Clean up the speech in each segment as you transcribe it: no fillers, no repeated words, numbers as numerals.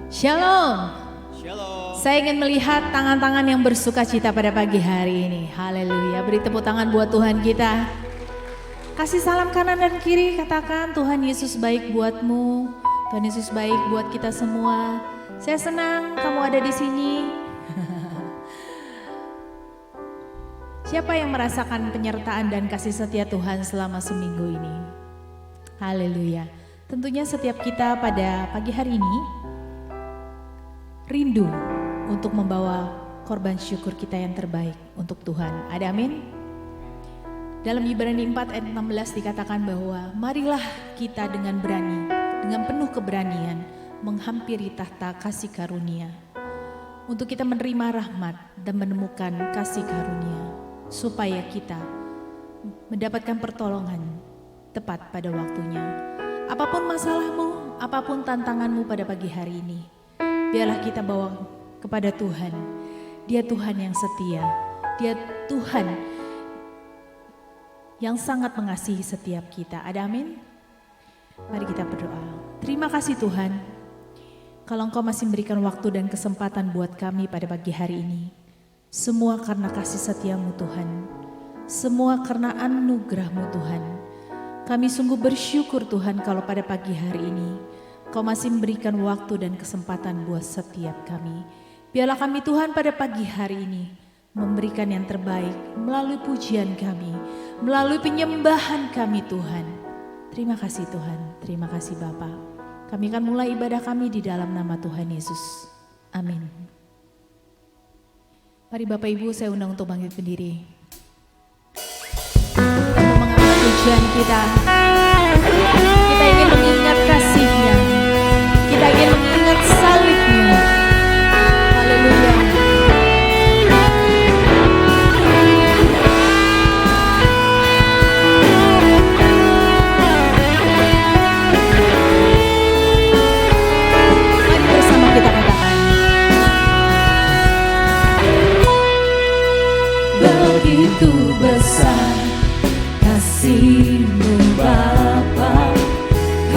Shalom. Shalom. Saya ingin melihat tangan-tangan yang bersuka cita pada pagi hari ini. Haleluya. Beri tepuk tangan buat Tuhan kita. Kasih salam kanan dan kiri, katakan Tuhan Yesus baik buatmu. Tuhan Yesus baik buat kita semua. Saya senang kamu ada di sini. Siapa yang merasakan penyertaan dan kasih setia Tuhan selama seminggu ini? Haleluya. Tentunya setiap kita pada pagi hari ini rindu untuk membawa korban syukur kita yang terbaik untuk Tuhan. Ada amin? Dalam Ibrani 4 ayat 16 dikatakan bahwa marilah kita dengan berani, dengan penuh keberanian menghampiri tahta kasih karunia. Untuk kita menerima rahmat dan menemukan kasih karunia. Supaya kita mendapatkan pertolongan tepat pada waktunya. Apapun masalahmu, apapun tantanganmu pada pagi hari ini, biarlah kita bawa kepada Tuhan. Dia Tuhan yang setia. Dia Tuhan yang sangat mengasihi setiap kita. Ada amin? Mari kita berdoa. Terima kasih Tuhan, kalau Engkau masih memberikan waktu dan kesempatan buat kami pada pagi hari ini. Semua karena kasih setiamu Tuhan. Semua karena anugerah-Mu Tuhan. Kami sungguh bersyukur Tuhan kalau pada pagi hari ini Kau masih memberikan waktu dan kesempatan buat setiap kami. Biarlah kami Tuhan pada pagi hari ini memberikan yang terbaik melalui pujian kami, melalui penyembahan kami Tuhan. Terima kasih Tuhan, terima kasih Bapa. Kami akan mulai ibadah kami di dalam nama Tuhan Yesus. Amin. Mari Bapak Ibu saya undang untuk bangkit berdiri. Kita mau mengangkat pujian kita. Kita ingin mengingat kasih-Nya. Kita ingin mengingat salib-Nya. Haleluya. Mari bersama kita katakan. Begitu besar kasih-Mu Bapa,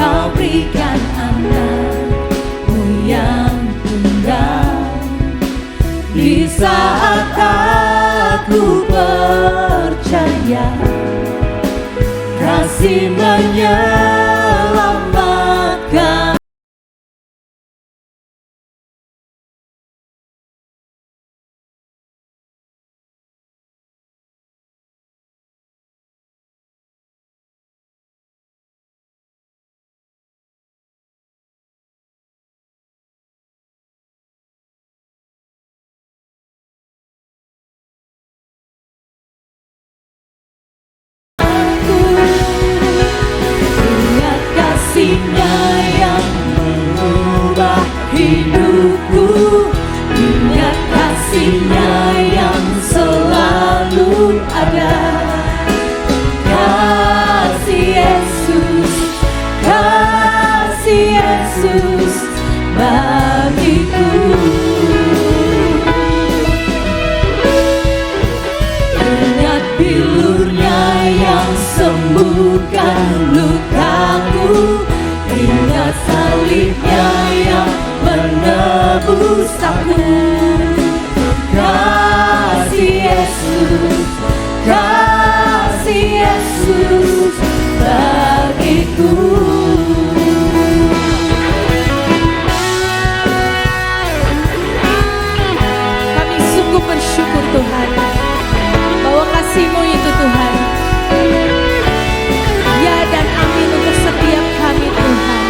Kau berikan anak-Mu yang tunggal. Di saat aku percaya kasih menyelamatkan. Ingat kasih-Nya yang mengubah hidupku. Ingat kasih-Nya yang selalu ada. Kasih Yesus, kasih Yesus bagiku. Ingat bilur-Nya yang sembuhkan lukaku. Ingat salib-Nya yang menebus aku. Kasih Yesus, kasih Yesus bagiku. Kami sungguh bersyukur Tuhan bahwa kasih-Mu itu Tuhan. Ya dan amin untuk setiap kami Tuhan.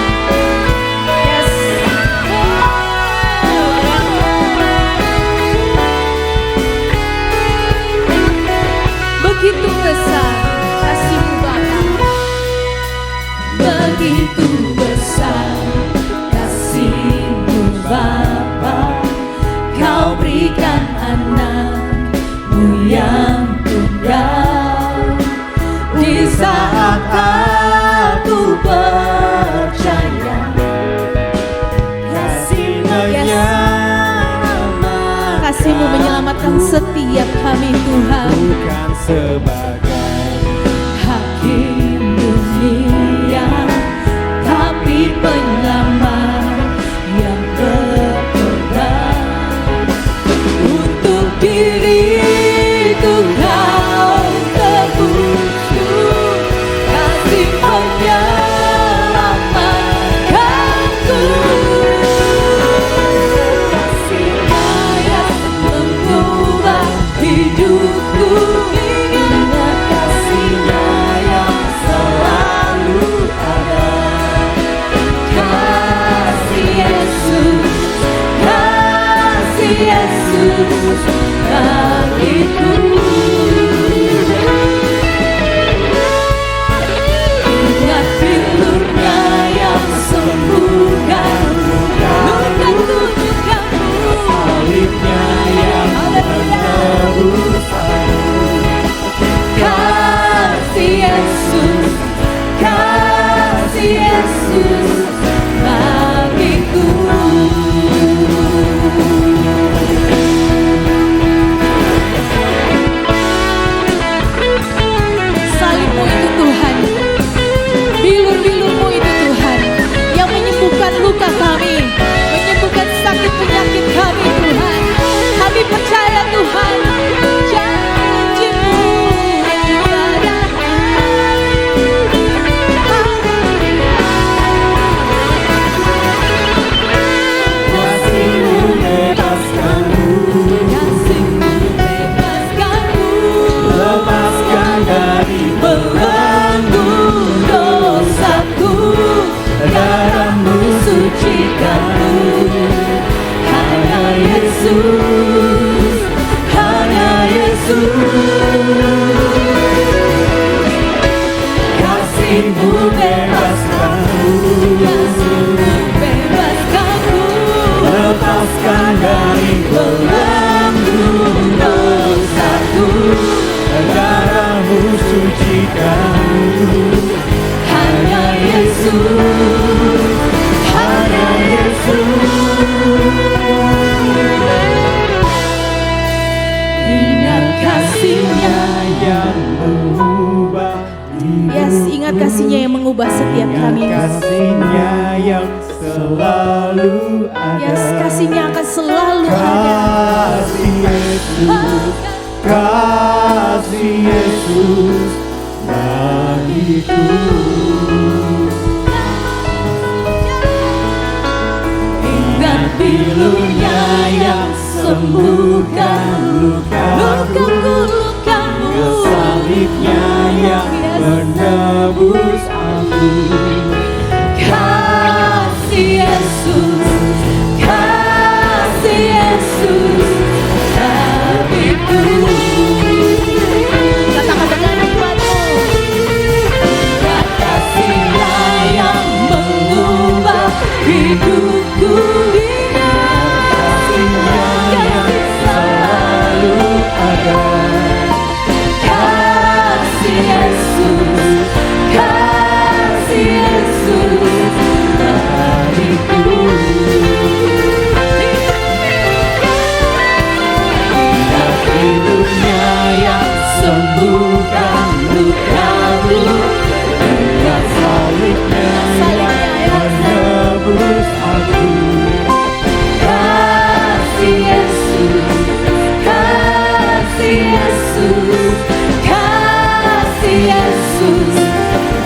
Yes. Begitu besar kasih-Mu Bapa. Begitu besar kasih-Mu Bapa, Kau berikan anak-Mu yang tunggal. Di saat aku percaya kasih menyelamatkan. Kasih-Mu menyelamatkan setiap kami Tuhan. Bukan sebagai Hakim dunia, tapi penyelamat yang Yesus bagiku. Ingat pilurnya yang sembuhkan luka-lukamu, Salibnya yang menebus aku. kasih Yesus, kasih Yesus bagiku. Salibmu itu Tuhan, bilur-bilurmu itu Tuhan, yang menyembuhkan luka kami, menyembuhkan sakit penyakit kami Tuhan. Kami percaya Tuhan, janji-Mu tiada Kasih-Mu bebaskanku, Kasih-Mu bebaskanku, lepaskan dari belenggu dosaku, darah-Mu sucikanku. Hanya Yesus, hanya Yesus. Kasih-Mu bebaskanku, kasih-Mu bebaskanku, lepaskan dari belenggu dosaku, darah-Mu sucikanku. hanya Yesus, hanya Yesus. Ingat kasih-Nya Yang mengubah hidup. Yes, ingat kasih-Nya yang mengubah setiap kami. Kasih-Nya yang selalu ada. Yes, kasih-Nya akan selalu ada. Kasih Yesus, kasih Yesus bagiku. Ingat pilurnya yang sembuhkan luka-lukamu, Salibnya yang menebus aku. kasih Yesus, kasih Yesus bagiku. Katakan dengan hikmatmu. Kasih-Nya yang mengubah hidupku. Kasih-Nya yang selalu ada. Kasih Yesus, kasih Yesus bagiku. Ingat hidupnya yang Sembuhkan lukamu, ingat salibnya yang menebus aku. kasih Yesus, kasih Yesus, kasih Yesus,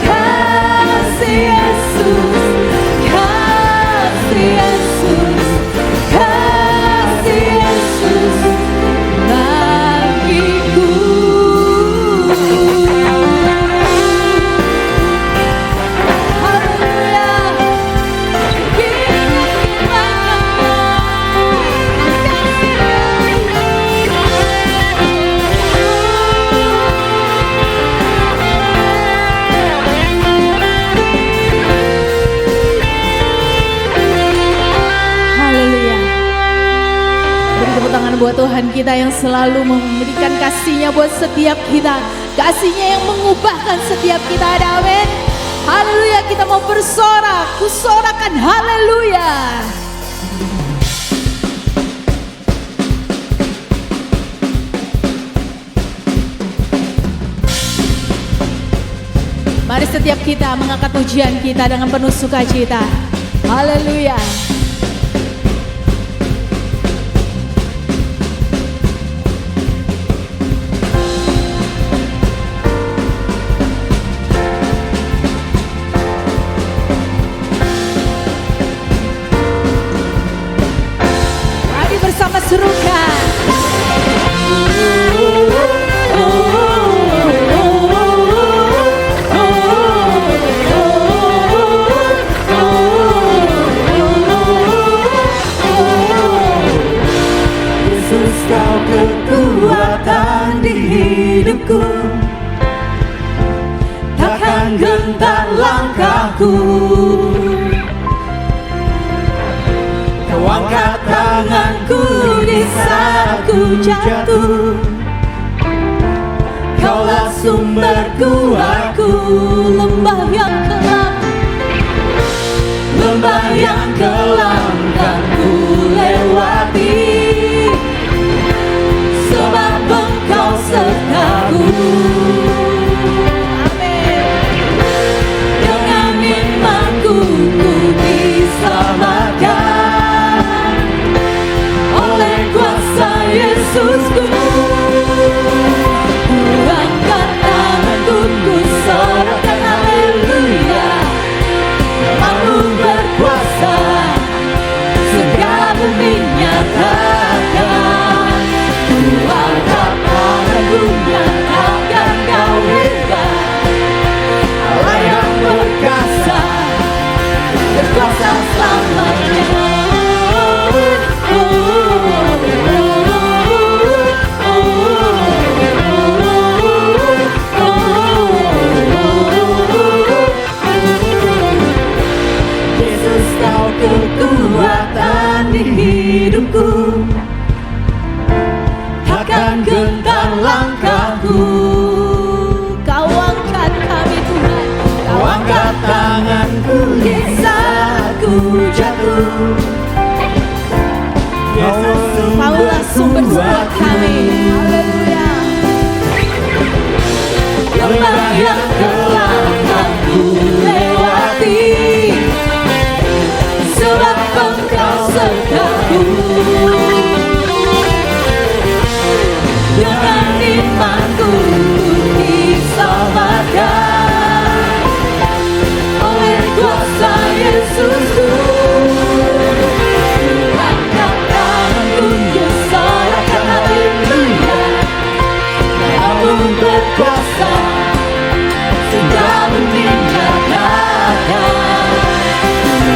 kasih Yesus, kasih Yesus, kasih Yesus bagiku. Haleluya. Beri tepuk tangan buat Tuhan kita yang selalu memberikan kasih-Nya buat setiap kita. Kasih-Nya yang mengubahkan setiap kita. Ada amin. Haleluya, kita mau bersorak. Kusorakan haleluya. Mari setiap kita mengangkat pujian kita dengan penuh sukacita. Haleluya. Mari bersama serukan. hidupku, takkan gentar langkahku. Kau angkat tanganku di saat ku jatuh, Kaulah sumber kuatku. Lembah yang kelam, lembah yang kelam kan ku lewati, sebab Engkau sertaku. Amin. Dengan imanku ku diselamatkan oleh kuasa Yesusku. Ku angkat tanganku, ku sorakan haleluya. Namamu berkuasa, segala bumi nyatakan. Ku angkat tanganku, nyatakan Kau hebat, Allah yang berkuasa, berkuasa selamanya. Yesus, Kau kekuatan di hidupku, takkan gentar langkahku. Kau angkat kami Tuhan, Kau angkat tanganku di saat ku jatuh. Kaulah sumber kuat kami. Haleluya. Lembah yang kelam kan ku lewati, sebab Engkau sertaku. Dengan imanku diselamatkan oleh kuasa Yesusku. Angkat tanganku, ku sorakan haleluya. Namamu berkuasa, segala bumi nyatakan.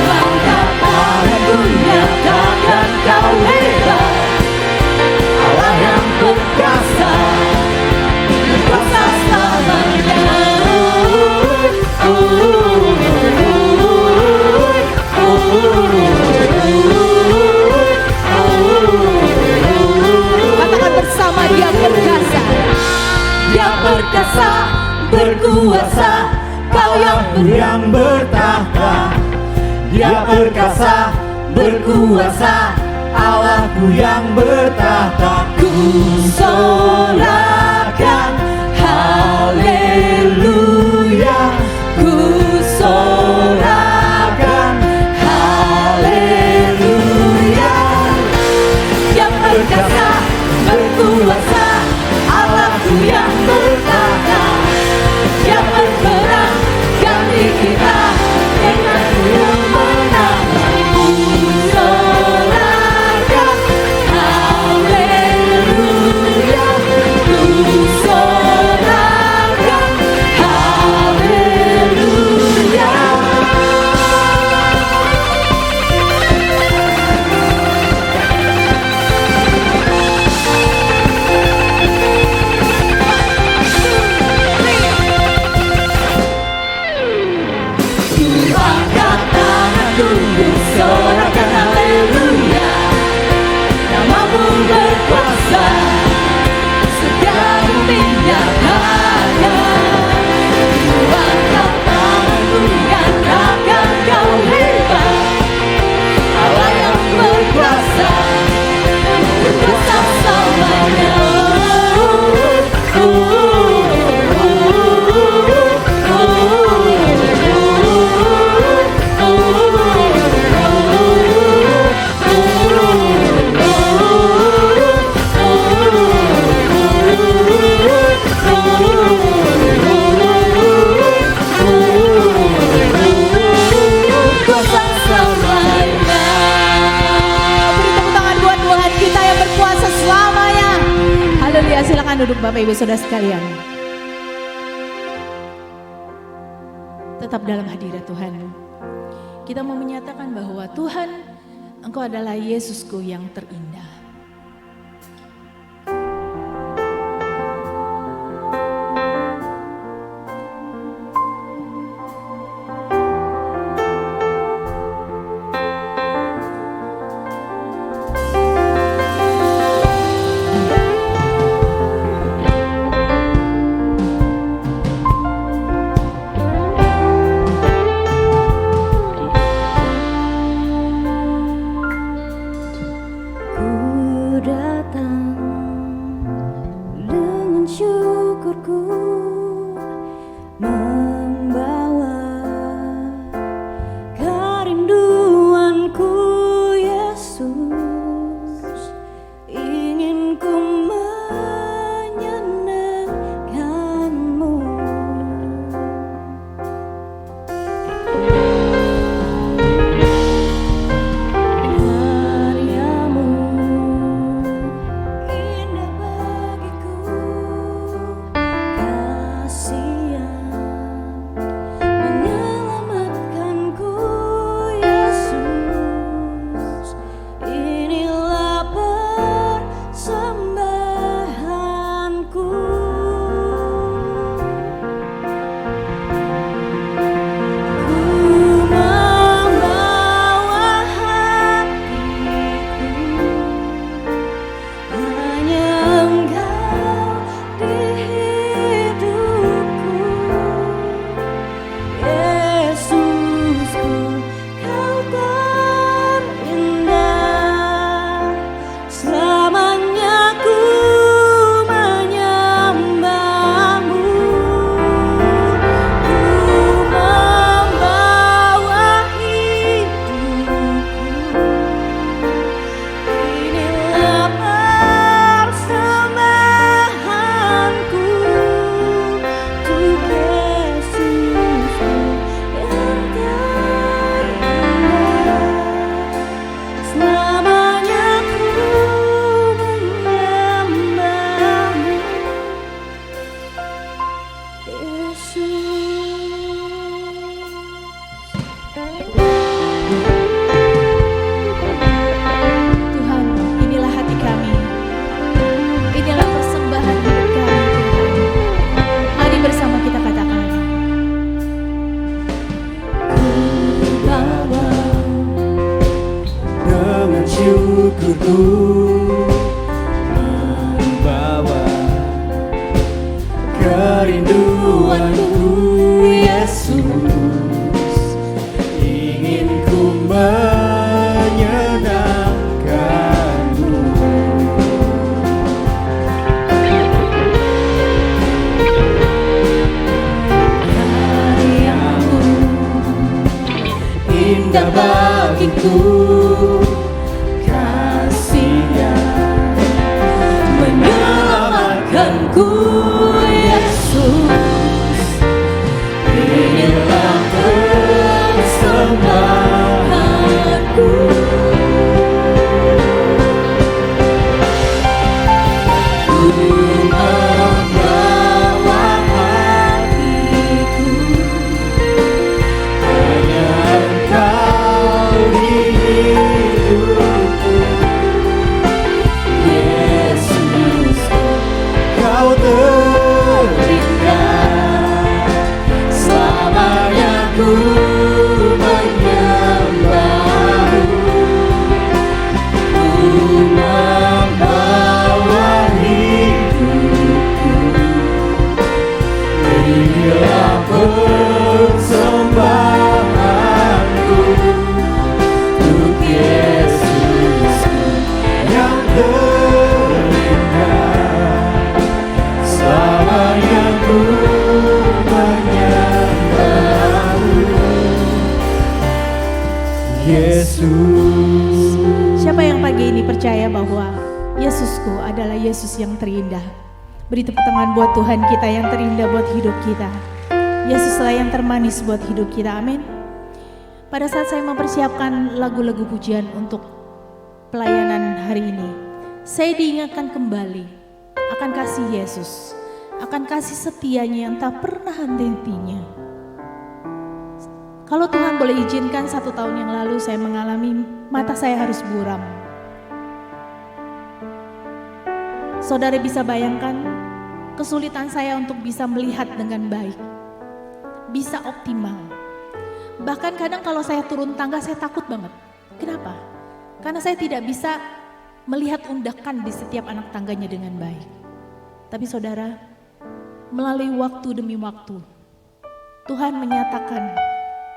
Angkat tanganku, nyatakan Kau hebat, Allah yang berkuasa, berkuasa selamanya. Katakan bersama, Dia berkuasa, Dia berkuasa, berkuasa. Kau yang bertahta, Dia berkuasa, berkuasa. Allahku yang bertahta. Ku sorakan haleluya, ku sorakan haleluya. Yang berkuasa, berkuasa, Allahku yang bertahta. Yang berperang ganti kita dengan kemenangan. Ku sorakan haleluya, ku sorakan haleluya. Ku angkat tanganku, ku sorakan haleluya. Namamu berkuasa, segala bumi nyatakan. Ku angkat tanganku, nyatakan Kau hebat, Allah yang berkuasa, berkuasa selamanya. Kuasa selamanya. Beri tepuk tangan buat Tuhan kita yang berkuasa selamanya. Haleluya, silakan duduk Bapak Ibu Saudara sekalian. Tetap dalam hadirat Tuhan. Kita mau menyatakan bahwa Tuhan, Engkau adalah Yesusku yang terindah. ku membawa kerinduanku, Yesus, ingin ku menyenangkanmu. Karyamu indah bagiku, kasih yang menyelamatkanku, Yesus, inilah persembahanku. Ku membawa hatiku, hanya Engkau di hidupku, Yesusku, Kau terindah, selamanya ku menyembahmu. Ku membawa hidupku, inilah persembahanku untuk Yesusku yang terindah, selamanya ku menyembahmu, Yesus. Tuhan, inilah hati kami. Inilah persembahan hidup kami, Tuhan. Mari bersama kita katakan. Bawa Dengan syukurku membawa kerinduanku, Yesus, ingin ku menyenangkanmu. karyamu Indah bagiku, kasihnya menyelamatkanku, Yesus, inilah persembahanku. Ku membawa hatiku, hanya Engkau di hidupku, Yesus, Kau terindah, selamanya ku menyembahmu. Ku membawa hidupku, inilah persembahanku untuk Yesusku yang terindah, selamanya ku menyembahmu, Yesus. Siapa yang pagi ini percaya bahwa Yesusku adalah Yesus yang terindah? Beri tepuk tangan buat Tuhan kita yang terindah buat hidup kita. Yesuslah yang termanis buat hidup kita, amin. Pada saat saya mempersiapkan lagu-lagu pujian untuk pelayanan hari ini, saya diingatkan kembali akan kasih Yesus, akan kasih setianya yang tak pernah henti-hentinya. Kalau Tuhan boleh izinkan, 1 tahun yang lalu saya mengalami mata saya harus buram. Saudara bisa bayangkan kesulitan saya untuk bisa melihat dengan baik, bisa optimal. Bahkan kadang kalau saya turun tangga saya takut banget. Kenapa? Karena saya tidak bisa melihat undakan di setiap anak tangganya dengan baik. Tapi saudara, melalui waktu demi waktu, Tuhan menyatakan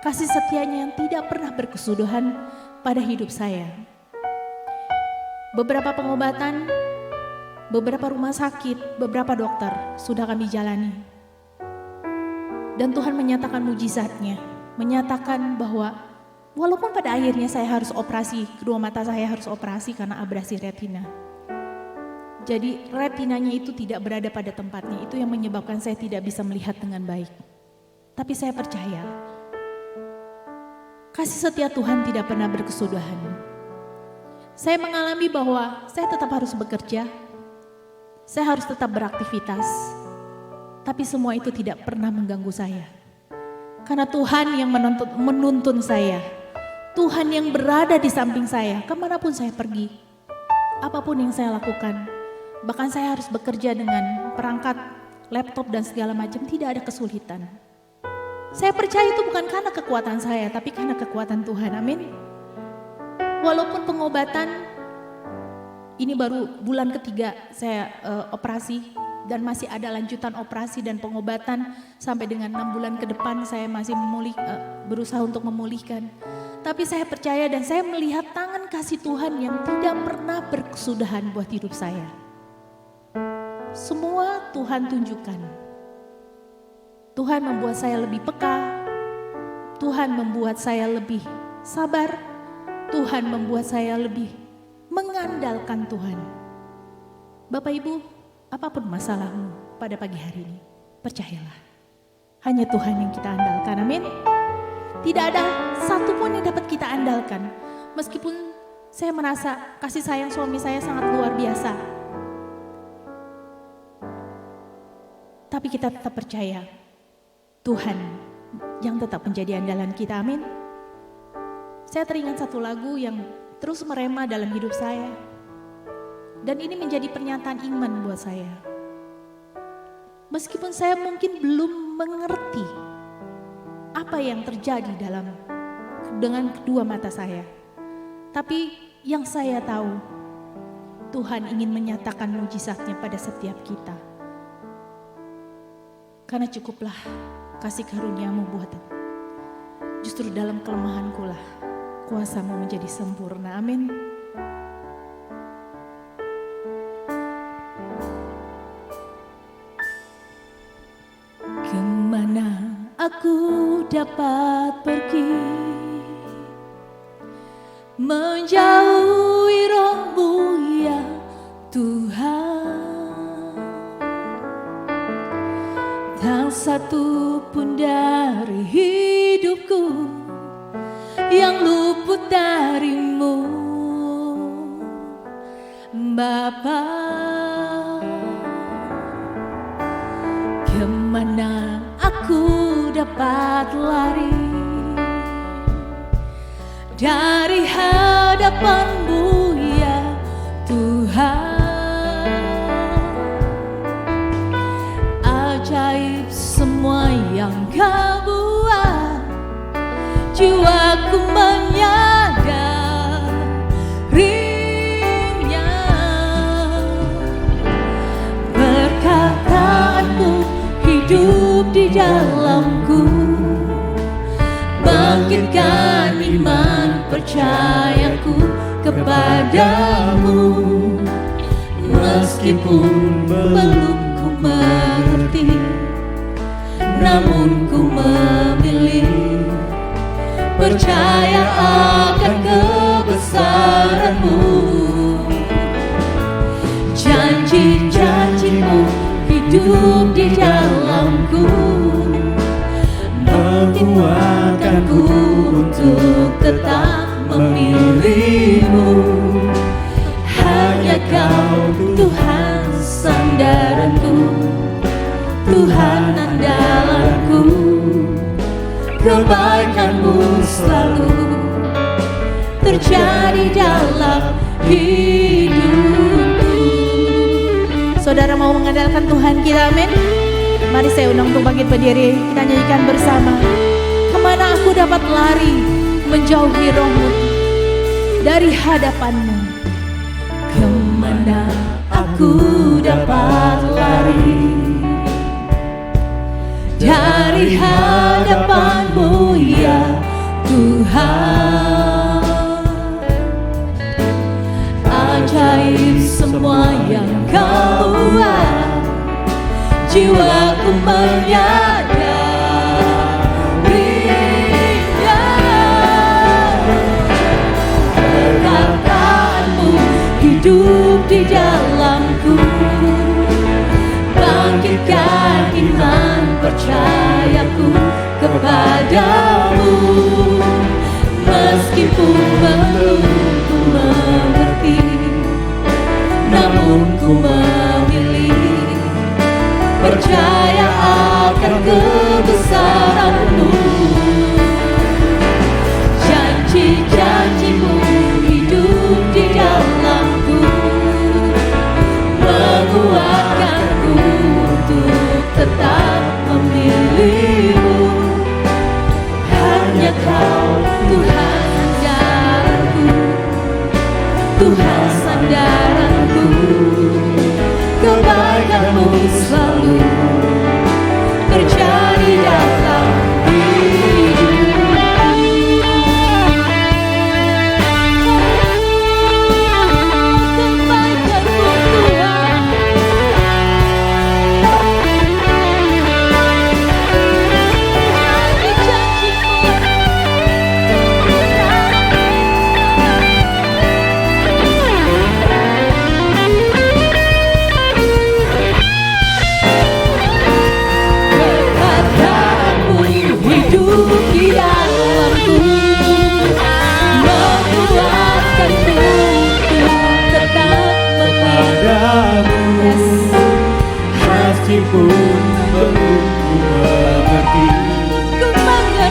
kasih setianya yang tidak pernah berkesudahan pada hidup saya. Beberapa pengobatan beberapa rumah sakit, beberapa dokter sudah kami jalani. Dan Tuhan menyatakan mujizatnya, menyatakan bahwa walaupun pada akhirnya saya harus operasi, kedua mata saya harus operasi karena abrasi retina. Jadi retinanya itu tidak berada pada tempatnya, itu yang menyebabkan saya tidak bisa melihat dengan baik. Tapi saya percaya, kasih setia Tuhan tidak pernah berkesudahan. Saya mengalami bahwa saya tetap harus bekerja, saya harus tetap beraktivitas, tapi semua itu tidak pernah mengganggu saya. Karena Tuhan yang menuntun saya, Tuhan yang berada di samping saya, kemanapun saya pergi, apapun yang saya lakukan. Bahkan saya harus bekerja dengan perangkat laptop dan segala macam, tidak ada kesulitan. Saya percaya itu bukan karena kekuatan saya, tapi karena kekuatan Tuhan, amin. Walaupun pengobatan, ini baru bulan ketiga saya operasi, dan masih ada lanjutan operasi dan pengobatan sampai dengan 6 bulan ke depan saya masih berusaha untuk memulihkan. Tapi saya percaya dan saya melihat tangan kasih Tuhan yang tidak pernah berkesudahan buat hidup saya. Semua Tuhan tunjukkan. Tuhan membuat saya lebih peka, Tuhan membuat saya lebih sabar, Tuhan membuat saya lebih mengandalkan Tuhan. Bapak Ibu, apapun masalahmu pada pagi hari ini, percayalah, hanya Tuhan yang kita andalkan, amin. Tidak ada satupun yang dapat kita andalkan. Meskipun saya merasa kasih sayang suami saya sangat luar biasa, tapi kita tetap percaya Tuhan yang tetap menjadi andalan kita, amin. Saya teringat satu lagu yang terus merema dalam hidup saya. Dan ini menjadi pernyataan iman buat saya. Meskipun saya mungkin belum mengerti apa yang terjadi dengan kedua mata saya. Tapi yang saya tahu, Tuhan ingin menyatakan mujizatnya pada setiap kita. Karena cukuplah kasih karunia-Mu buat aku. Justru dalam kelemahanku lah kuasa-Mu menjadi sempurna. Amin. Kemana aku dapat pergi, menjauhi Roh-Mu ya Tuhan. Tak satu pun dari hidupku yang luput dari-Mu, Bapa. Kemana aku dapat lari dari hadapan-Mu ya Tuhan. Ajaib semua yang Kau buat, jiwaku menyadarinya. Perkataan-Mu hidup di dalamku, bangkitkan iman percayaku kepadamu. Meskipun belum ku mengerti, namun ku memilih percaya akan kebesaran-Mu. Janji-janji-Mu hidup di dalamku, menguatkanku untuk tetap memilih-Mu. Hanya Kau Tuhan sandaranku, Tuhan andalanku. Kebaikan-Mu selalu terjadi dalam hidupku. Saudara mau mengandalkan Tuhan kita, amin. Mari saya undang untuk bangkit berdiri, kita nyanyikan bersama. Kemana aku dapat lari, menjauhi Roh-Mu dari hadapan-Mu. Kemana aku dapat lari dari hadapan-Mu ya Tuhan. ajaib semua yang kau buat. Jiwaku menyadarinya. Perkataanmu hidup di dalamku, bangkitkan iman percayaku kepadamu. Meskipun belum ku mengerti, namun ku memilih percaya akan kebesaran-Mu. Janji-janji-Mu hidup di dalamku, menguatkanku untuk tetap memilih-Mu. Hanya Kau Tuhan sandaranku, Tuhan sandaranku. Kebaikan-Mu selalu terjadi dalam hidupku. Kebaikan-Mu Tuhan, perkataanmu hidup di dalamku, menguatkanku untuk tetap Padamu, meskipun belum ku mengerti,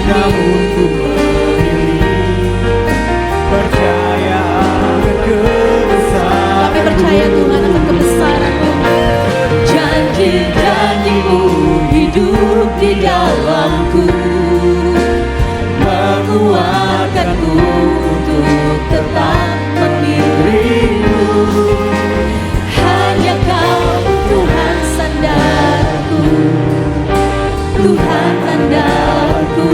namun ku memilih percaya akan kebesaran-Mu. Kami percaya Tuhan akan kebesaran-Mu. Janji-janji-Mu hidup di dalamku, menguatkanku untuk tetap memilih-Mu. Hanya Kau Tuhan sandaranku, Tuhan andalanku.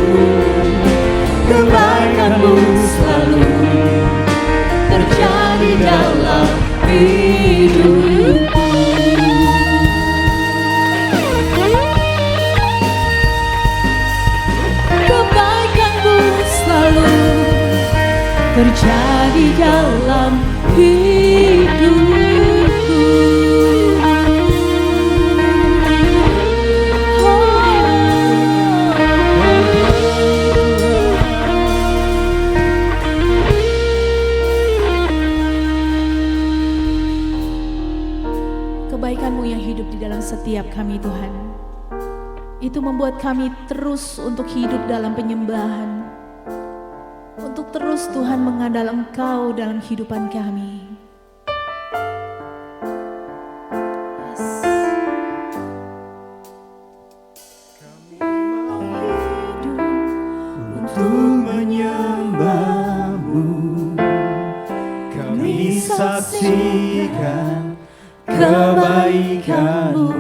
Kebaikan-Mu selalu terjadi dalam hidupku. Kebaikan-Mu selalu terjadi dalam hidupku. Kebaikan-Mu yang hidup di dalam setiap kami Tuhan, itu membuat kami terus untuk hidup dalam penyembahan, untuk terus Tuhan mengandal Engkau dalam kehidupan kami. Yes. Untuk menyembah-Mu, kami saksikan kebaikan-Mu.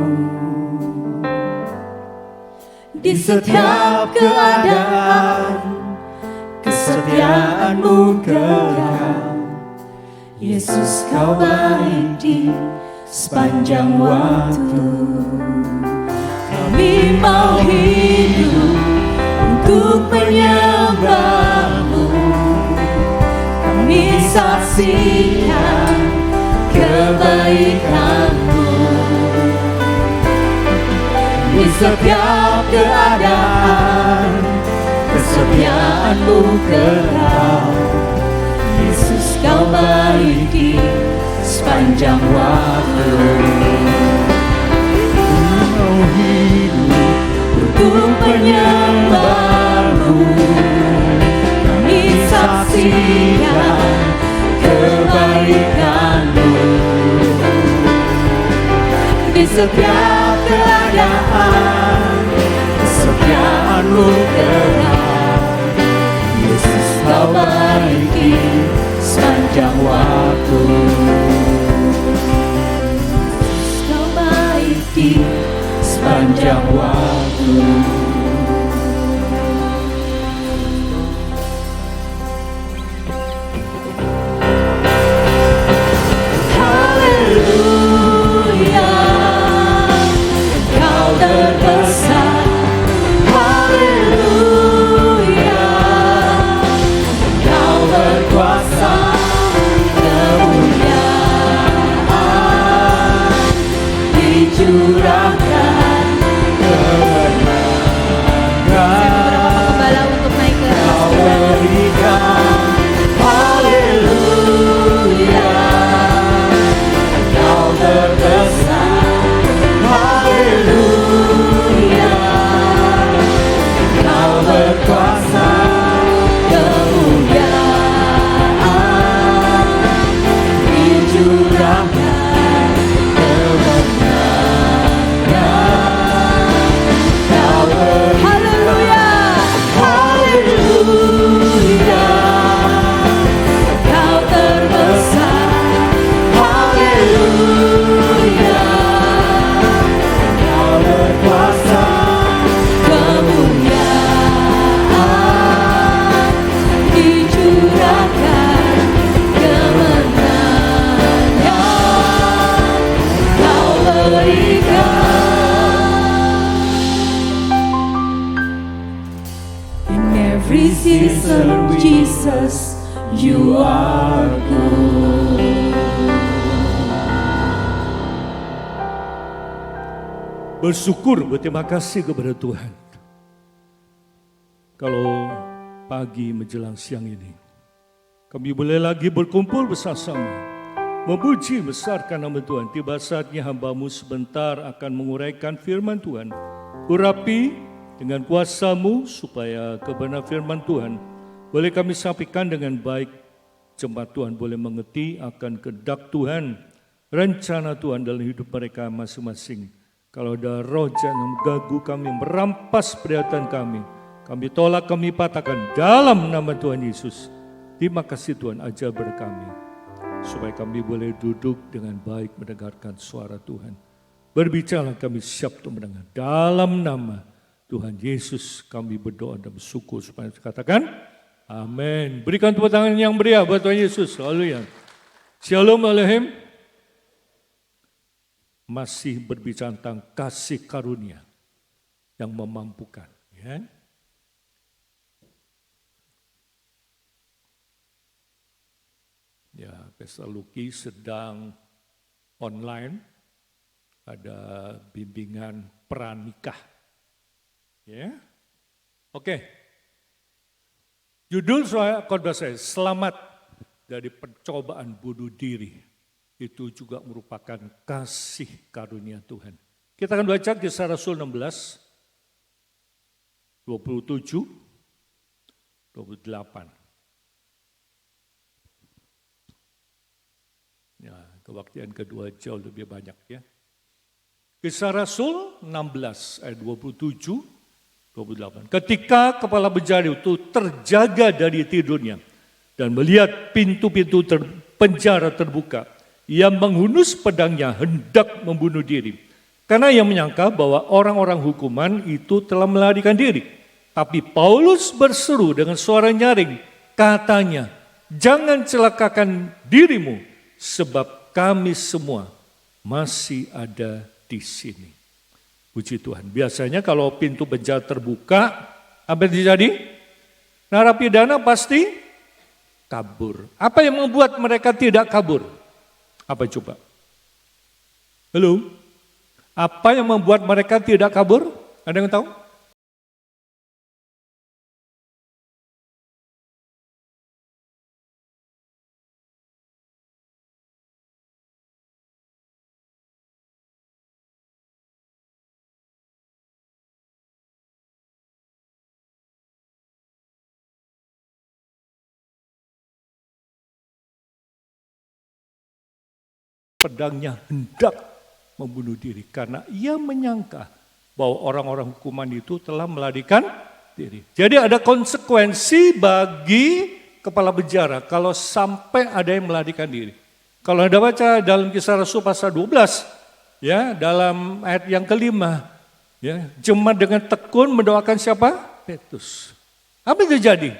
Di setiap keadaan, kesetiaan-Mu kekal. Yesus, Kau baik di sepanjang waktu. Kami mau hidup untuk menyembah-Mu. Kami saksikan kebaikan-Mu. Di setiap keadaan, kesetiaan-Mu kekal. Yesus, Kau baik di sepanjang waktu. Mau hidup Untuk menyembah-Mu, kami saksikan kebaikan-Mu. Di setiap keadaan, kesetiaan-Mu kekal. Yesus, Kau baik di sepanjang waktu. Yesus, Kau baik di sepanjang waktu. curahkan kemenangan. Kau beri, haleluya, haleluya. Kau terbesar, haleluya. Kau berkuasa, kemuliaan dicurahkan, kemenangan Kau berikan. In every season, Jesus, You are good. Bersyukur, berterima kasih kepada Tuhan. Kalau pagi menjelang siang ini, kami boleh lagi berkumpul bersama-sama, memuji besarkan nama Tuhan. Tiba saatnya hamba-Mu sebentar akan menguraikan firman Tuhan. Urapi dengan kuasa-Mu supaya kebenaran firman Tuhan boleh kami sampaikan dengan baik. Jemaat Tuhan boleh mengerti akan kehendak Tuhan, rencana Tuhan dalam hidup mereka masing-masing. Kalau ada roh yang mengganggu kami, merampas perhatian kami tolak, kami patahkan dalam nama Tuhan Yesus. Terima kasih Tuhan, ajar pada kami, supaya kami boleh duduk dengan baik mendengarkan suara Tuhan. Berbicara kami siap untuk mendengar. Dalam nama Tuhan Yesus kami berdoa dan bersyukur, supaya katakan amin. Berikan tepuk tangan yang meriah buat Tuhan Yesus. Haleluya. Shalom Aleichem. Masih berbicara tentang kasih karunia yang memampukan. Ya. Ya, Pastor Luki sedang online, ada bimbingan pranikah. Ya, oke. Judul khotbah saya, selamat dari percobaan bunuh diri. Itu juga merupakan kasih karunia Tuhan. Kita akan baca Kisah Rasul 16, 27, 28. Ya, kebaktian kedua jauh lebih banyak ya. Kisah Rasul 16 ayat 27, 28. Ketika kepala bejari itu terjaga dari tidurnya dan melihat pintu-pintu penjara terbuka, ia menghunus pedangnya hendak membunuh diri. Karena ia menyangka bahwa orang-orang hukuman itu telah melarikan diri. Tapi Paulus berseru dengan suara nyaring, katanya, jangan celakakan dirimu, sebab kami semua masih ada di sini. Puji Tuhan. Biasanya kalau pintu penjara terbuka, apa yang terjadi? Narapidana pasti kabur. Apa yang membuat mereka tidak kabur? Apa coba? Halo? Apa yang membuat mereka tidak kabur? Ada yang tahu? Pedangnya hendak membunuh diri karena ia menyangka bahwa orang-orang hukuman itu telah melarikan diri. Jadi ada konsekuensi bagi kepala penjara kalau sampai ada yang melarikan diri. Kalau Anda baca dalam Kisah Rasul pasal 12, ya, dalam ayat yang kelima, ya, jemaat dengan tekun mendoakan siapa? Petrus. Apa yang terjadi?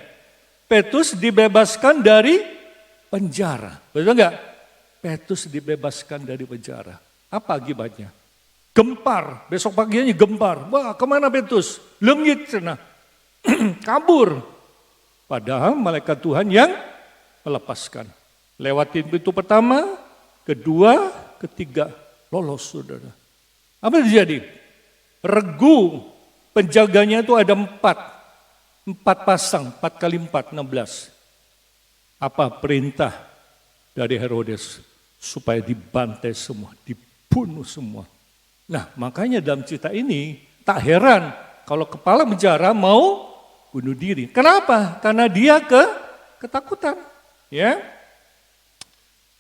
Petrus dibebaskan dari penjara. Betul enggak? Petrus dibebaskan dari penjara. Apa akibatnya? Gempar. Besok paginya gempar. Wah, kemana Petrus? Lengit sana. Kabur. Padahal malaikat Tuhan yang melepaskan. Lewatin pintu pertama, kedua, ketiga. Lolos, saudara. Apa yang terjadi? Regu penjaganya itu ada 4 pasang, 4 kali 4, 16. Apa perintah dari Herodes? Supaya dibantai semua, dibunuh semua. Nah, makanya dalam cerita ini tak heran kalau kepala penjara mau bunuh diri. Kenapa? Karena dia ketakutan. Ya.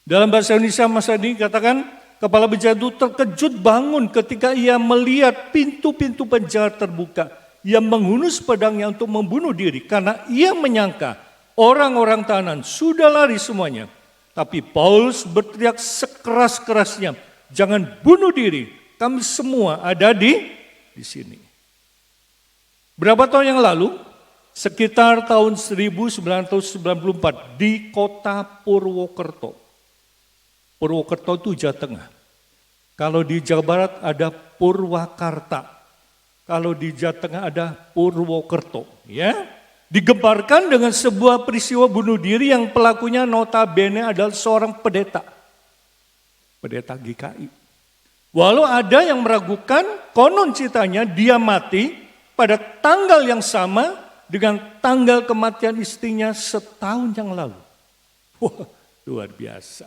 Dalam bahasa Indonesia masa ini katakan, kepala penjahat itu terkejut bangun ketika ia melihat pintu-pintu penjara terbuka. Ia menghunus pedangnya untuk membunuh diri karena ia menyangka orang-orang tahanan sudah lari semuanya. Tapi Paulus berteriak sekeras-kerasnya, jangan bunuh diri, kami semua ada di sini. Berapa tahun yang lalu, sekitar tahun 1994 di kota Purwokerto. Purwokerto itu Jawa Tengah. Kalau di Jawa Barat ada Purwakarta. Kalau di Jawa Tengah ada Purwokerto, ya. Digemparkan dengan sebuah peristiwa bunuh diri yang pelakunya notabene adalah seorang pendeta. Pendeta GKI. Walau ada yang meragukan, konon ceritanya dia mati pada tanggal yang sama dengan tanggal kematian istrinya setahun yang lalu. Wah, luar biasa.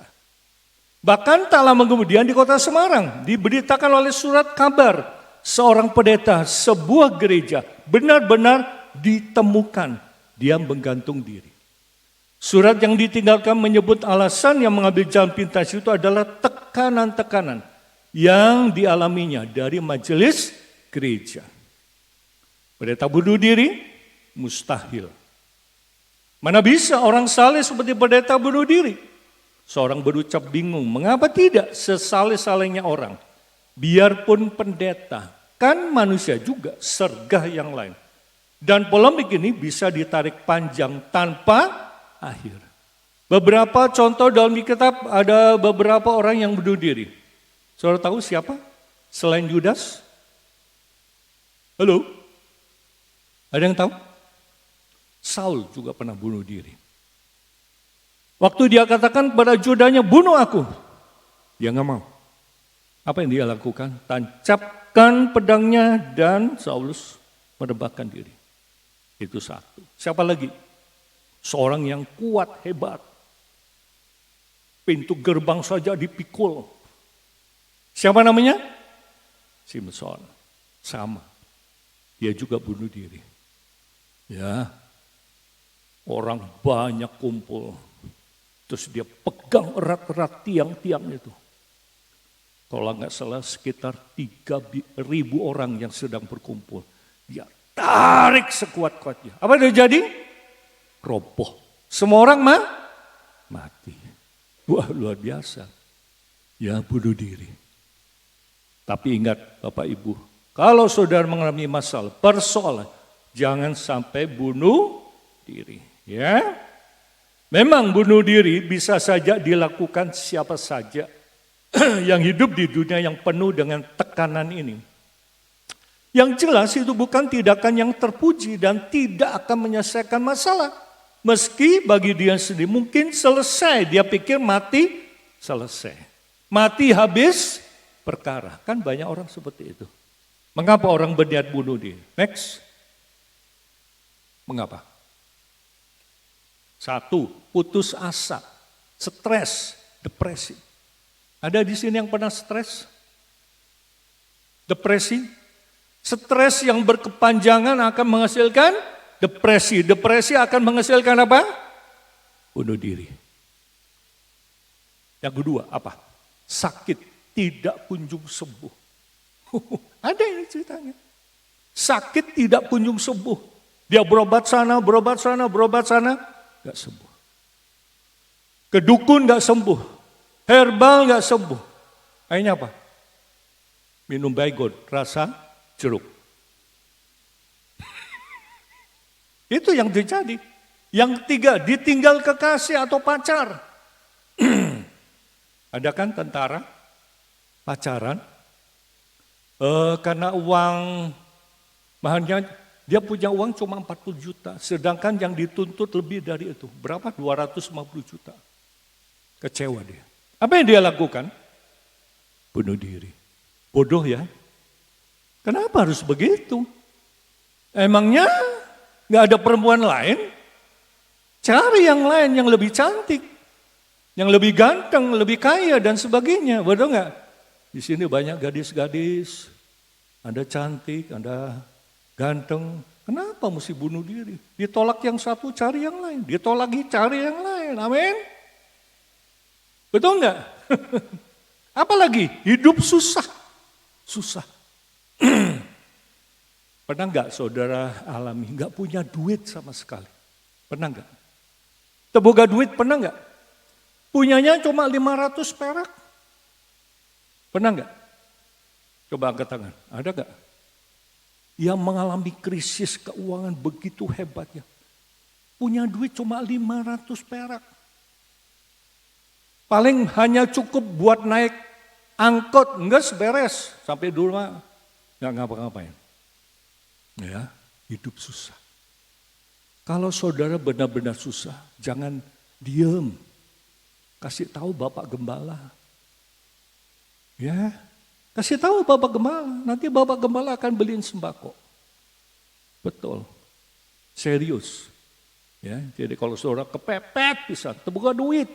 Bahkan tak lama kemudian di kota Semarang diberitakan oleh surat kabar seorang pendeta sebuah gereja benar-benar ditemukan dia menggantung diri. Surat yang ditinggalkan menyebut alasan yang mengambil jalan pintas itu adalah tekanan-tekanan yang dialaminya dari majelis gereja. Pendeta bunuh diri mustahil. Mana bisa orang saleh seperti pendeta bunuh diri? Seorang berucap bingung, mengapa tidak sesaleh-salehnya orang? Biarpun pendeta, kan manusia juga, sergah yang lain. Dan polemik ini bisa ditarik panjang tanpa akhir. Beberapa contoh dalam kitab ada beberapa orang yang bunuh diri. Saudara tahu siapa? Selain Yudas? Halo? Ada yang tahu? Saul juga pernah bunuh diri. Waktu dia katakan kepada judanya, bunuh aku. Dia nggak mau. Apa yang dia lakukan? Tancapkan pedangnya dan Saulus menebakkan diri. Itu satu. Siapa lagi? Seorang yang kuat, hebat. Pintu gerbang saja dipikul. Siapa namanya? Simson. Sama. Dia juga bunuh diri. Ya. Orang banyak kumpul. Terus dia pegang erat-erat tiang-tiang itu. Kalau nggak salah sekitar 3.000 orang yang sedang berkumpul. Dia tarik sekuat-kuatnya. Apa yang terjadi? Roboh. Semua orang mati. Wah, luar biasa. Ya, bunuh diri. Tapi ingat Bapak Ibu, kalau saudara mengalami masalah, persoalan, jangan sampai bunuh diri. Ya, memang bunuh diri bisa saja dilakukan siapa saja yang hidup di dunia yang penuh dengan tekanan ini. Yang jelas itu bukan tindakan yang terpuji dan tidak akan menyelesaikan masalah. Meski bagi dia sendiri mungkin selesai, dia pikir mati selesai. Mati habis perkara, kan banyak orang seperti itu. Mengapa orang berniat bunuh diri? Next. Mengapa? Satu, putus asa, stres, depresi. Ada di sini yang pernah stres? Depresi? Stres yang berkepanjangan akan menghasilkan depresi. Depresi akan menghasilkan apa? Bunuh diri. Yang kedua, apa? Sakit tidak kunjung sembuh. Ada ini ceritanya. Sakit tidak kunjung sembuh. Dia berobat sana, gak sembuh. Kedukun gak sembuh. Herbal gak sembuh. Akhirnya apa? Minum baygon, rasa jeruk. Itu yang terjadi. Yang ketiga, ditinggal kekasih atau pacar. Ada kan tentara, pacaran, karena uang, bahannya dia punya uang cuma 40 juta, sedangkan yang dituntut lebih dari itu. Berapa? 250 juta. Kecewa dia. Apa yang dia lakukan? Bunuh diri. Bodoh ya. Kenapa harus begitu? Emangnya gak ada perempuan lain? Cari yang lain yang lebih cantik, yang lebih ganteng, lebih kaya dan sebagainya. Bodoh gak? Di sini banyak gadis-gadis, ada cantik, ada ganteng. Kenapa mesti bunuh diri? Ditolak yang satu, cari yang lain. Ditolak lagi, cari yang lain. Amin. Betul nggak? Apalagi hidup susah. Susah. Pernah nggak saudara alami nggak punya duit sama sekali? Pernah nggak? Teboga duit pernah nggak? Punyanya cuma 500 perak. Pernah nggak? Coba angkat tangan. Ada nggak? Yang mengalami krisis keuangan begitu hebatnya. Punya duit cuma 500 perak. Paling hanya cukup buat naik angkot, enggak beres. Sampai dulu mah enggak ngapa-ngapain. Ya, hidup susah. Kalau saudara benar-benar susah, jangan diem. Kasih tahu Bapak Gembala. Ya, kasih tahu Bapak Gembala. Nanti Bapak Gembala akan beliin sembako. Betul. Serius. Ya, jadi kalau saudara kepepet bisa terbuka duit.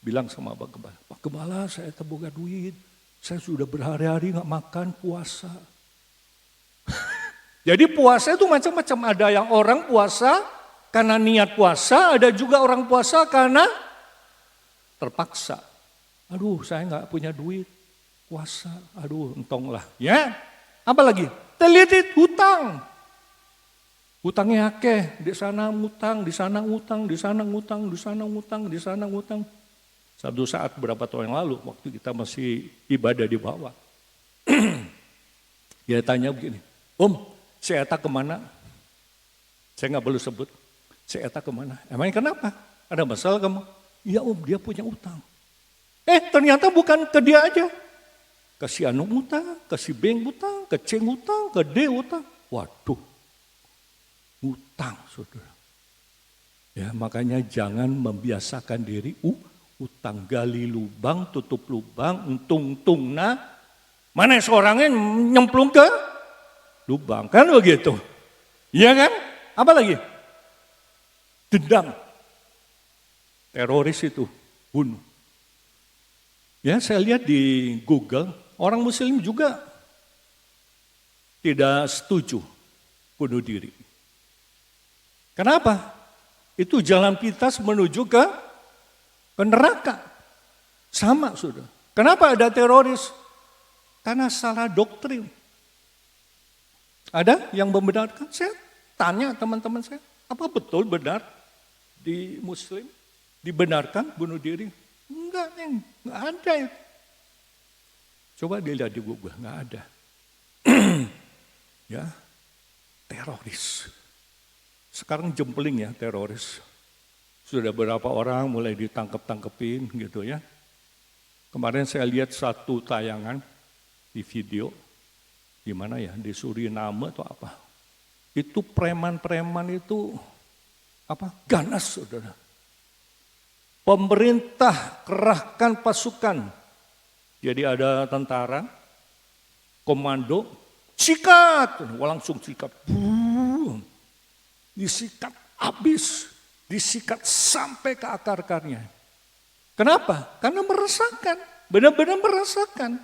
Bilang sama Pak Gembala, Pak Gembala saya terbuka duit. Saya sudah berhari-hari nggak makan puasa. Jadi puasa itu macam-macam. Ada yang orang puasa karena niat puasa, ada juga orang puasa karena terpaksa. Aduh saya nggak punya duit, puasa, aduh entonglah. Ya, apa lagi? Teliti hutang. Hutangnya akeh, di sana ngutang, di sana ngutang, di sana ngutang, di sana ngutang, di sana ngutang. Satu saat berapa tahun yang lalu, waktu kita masih ibadah di bawah. Dia tanya begini, Om, si Eta kemana? Saya nggak perlu sebut, si Eta kemana? Emangnya kenapa? Ada masalah kamu? Iya Om, dia punya utang. Ternyata bukan ke dia aja. Ke si Anu utang, ke si Beng utang, ke Ceng utang, ke D utang. Waduh, utang saudara. Ya makanya jangan membiasakan diri utang, gali lubang, tutup lubang, untung-untung mana seorangnya nyemplung ke lubang, kan begitu. Iya kan? Apa lagi? Dendam. Teroris itu bunuh. Ya saya lihat di Google, orang Muslim juga tidak setuju bunuh diri. Kenapa? Itu jalan pintas menuju ke neraka. Sama sudah. Kenapa ada teroris? Karena salah doktrin. Ada yang membenarkan? Saya tanya teman-teman saya, apa betul benar di Muslim dibenarkan bunuh diri? Enggak ada itu. Coba dilihat di Google, enggak ada. Ya, teroris. Sekarang jempling ya teroris. Sudah berapa orang mulai ditangkep-tangkepin gitu ya. Kemarin saya lihat satu tayangan di video, di mana ya, di Suriname atau apa. Itu preman-preman itu ganas saudara. Pemerintah kerahkan pasukan. Jadi ada tentara, komando, sikat, langsung sikat. Disikat habis, disikat sampai ke akar-akarnya. Kenapa? Karena merasakan, benar-benar merasakan.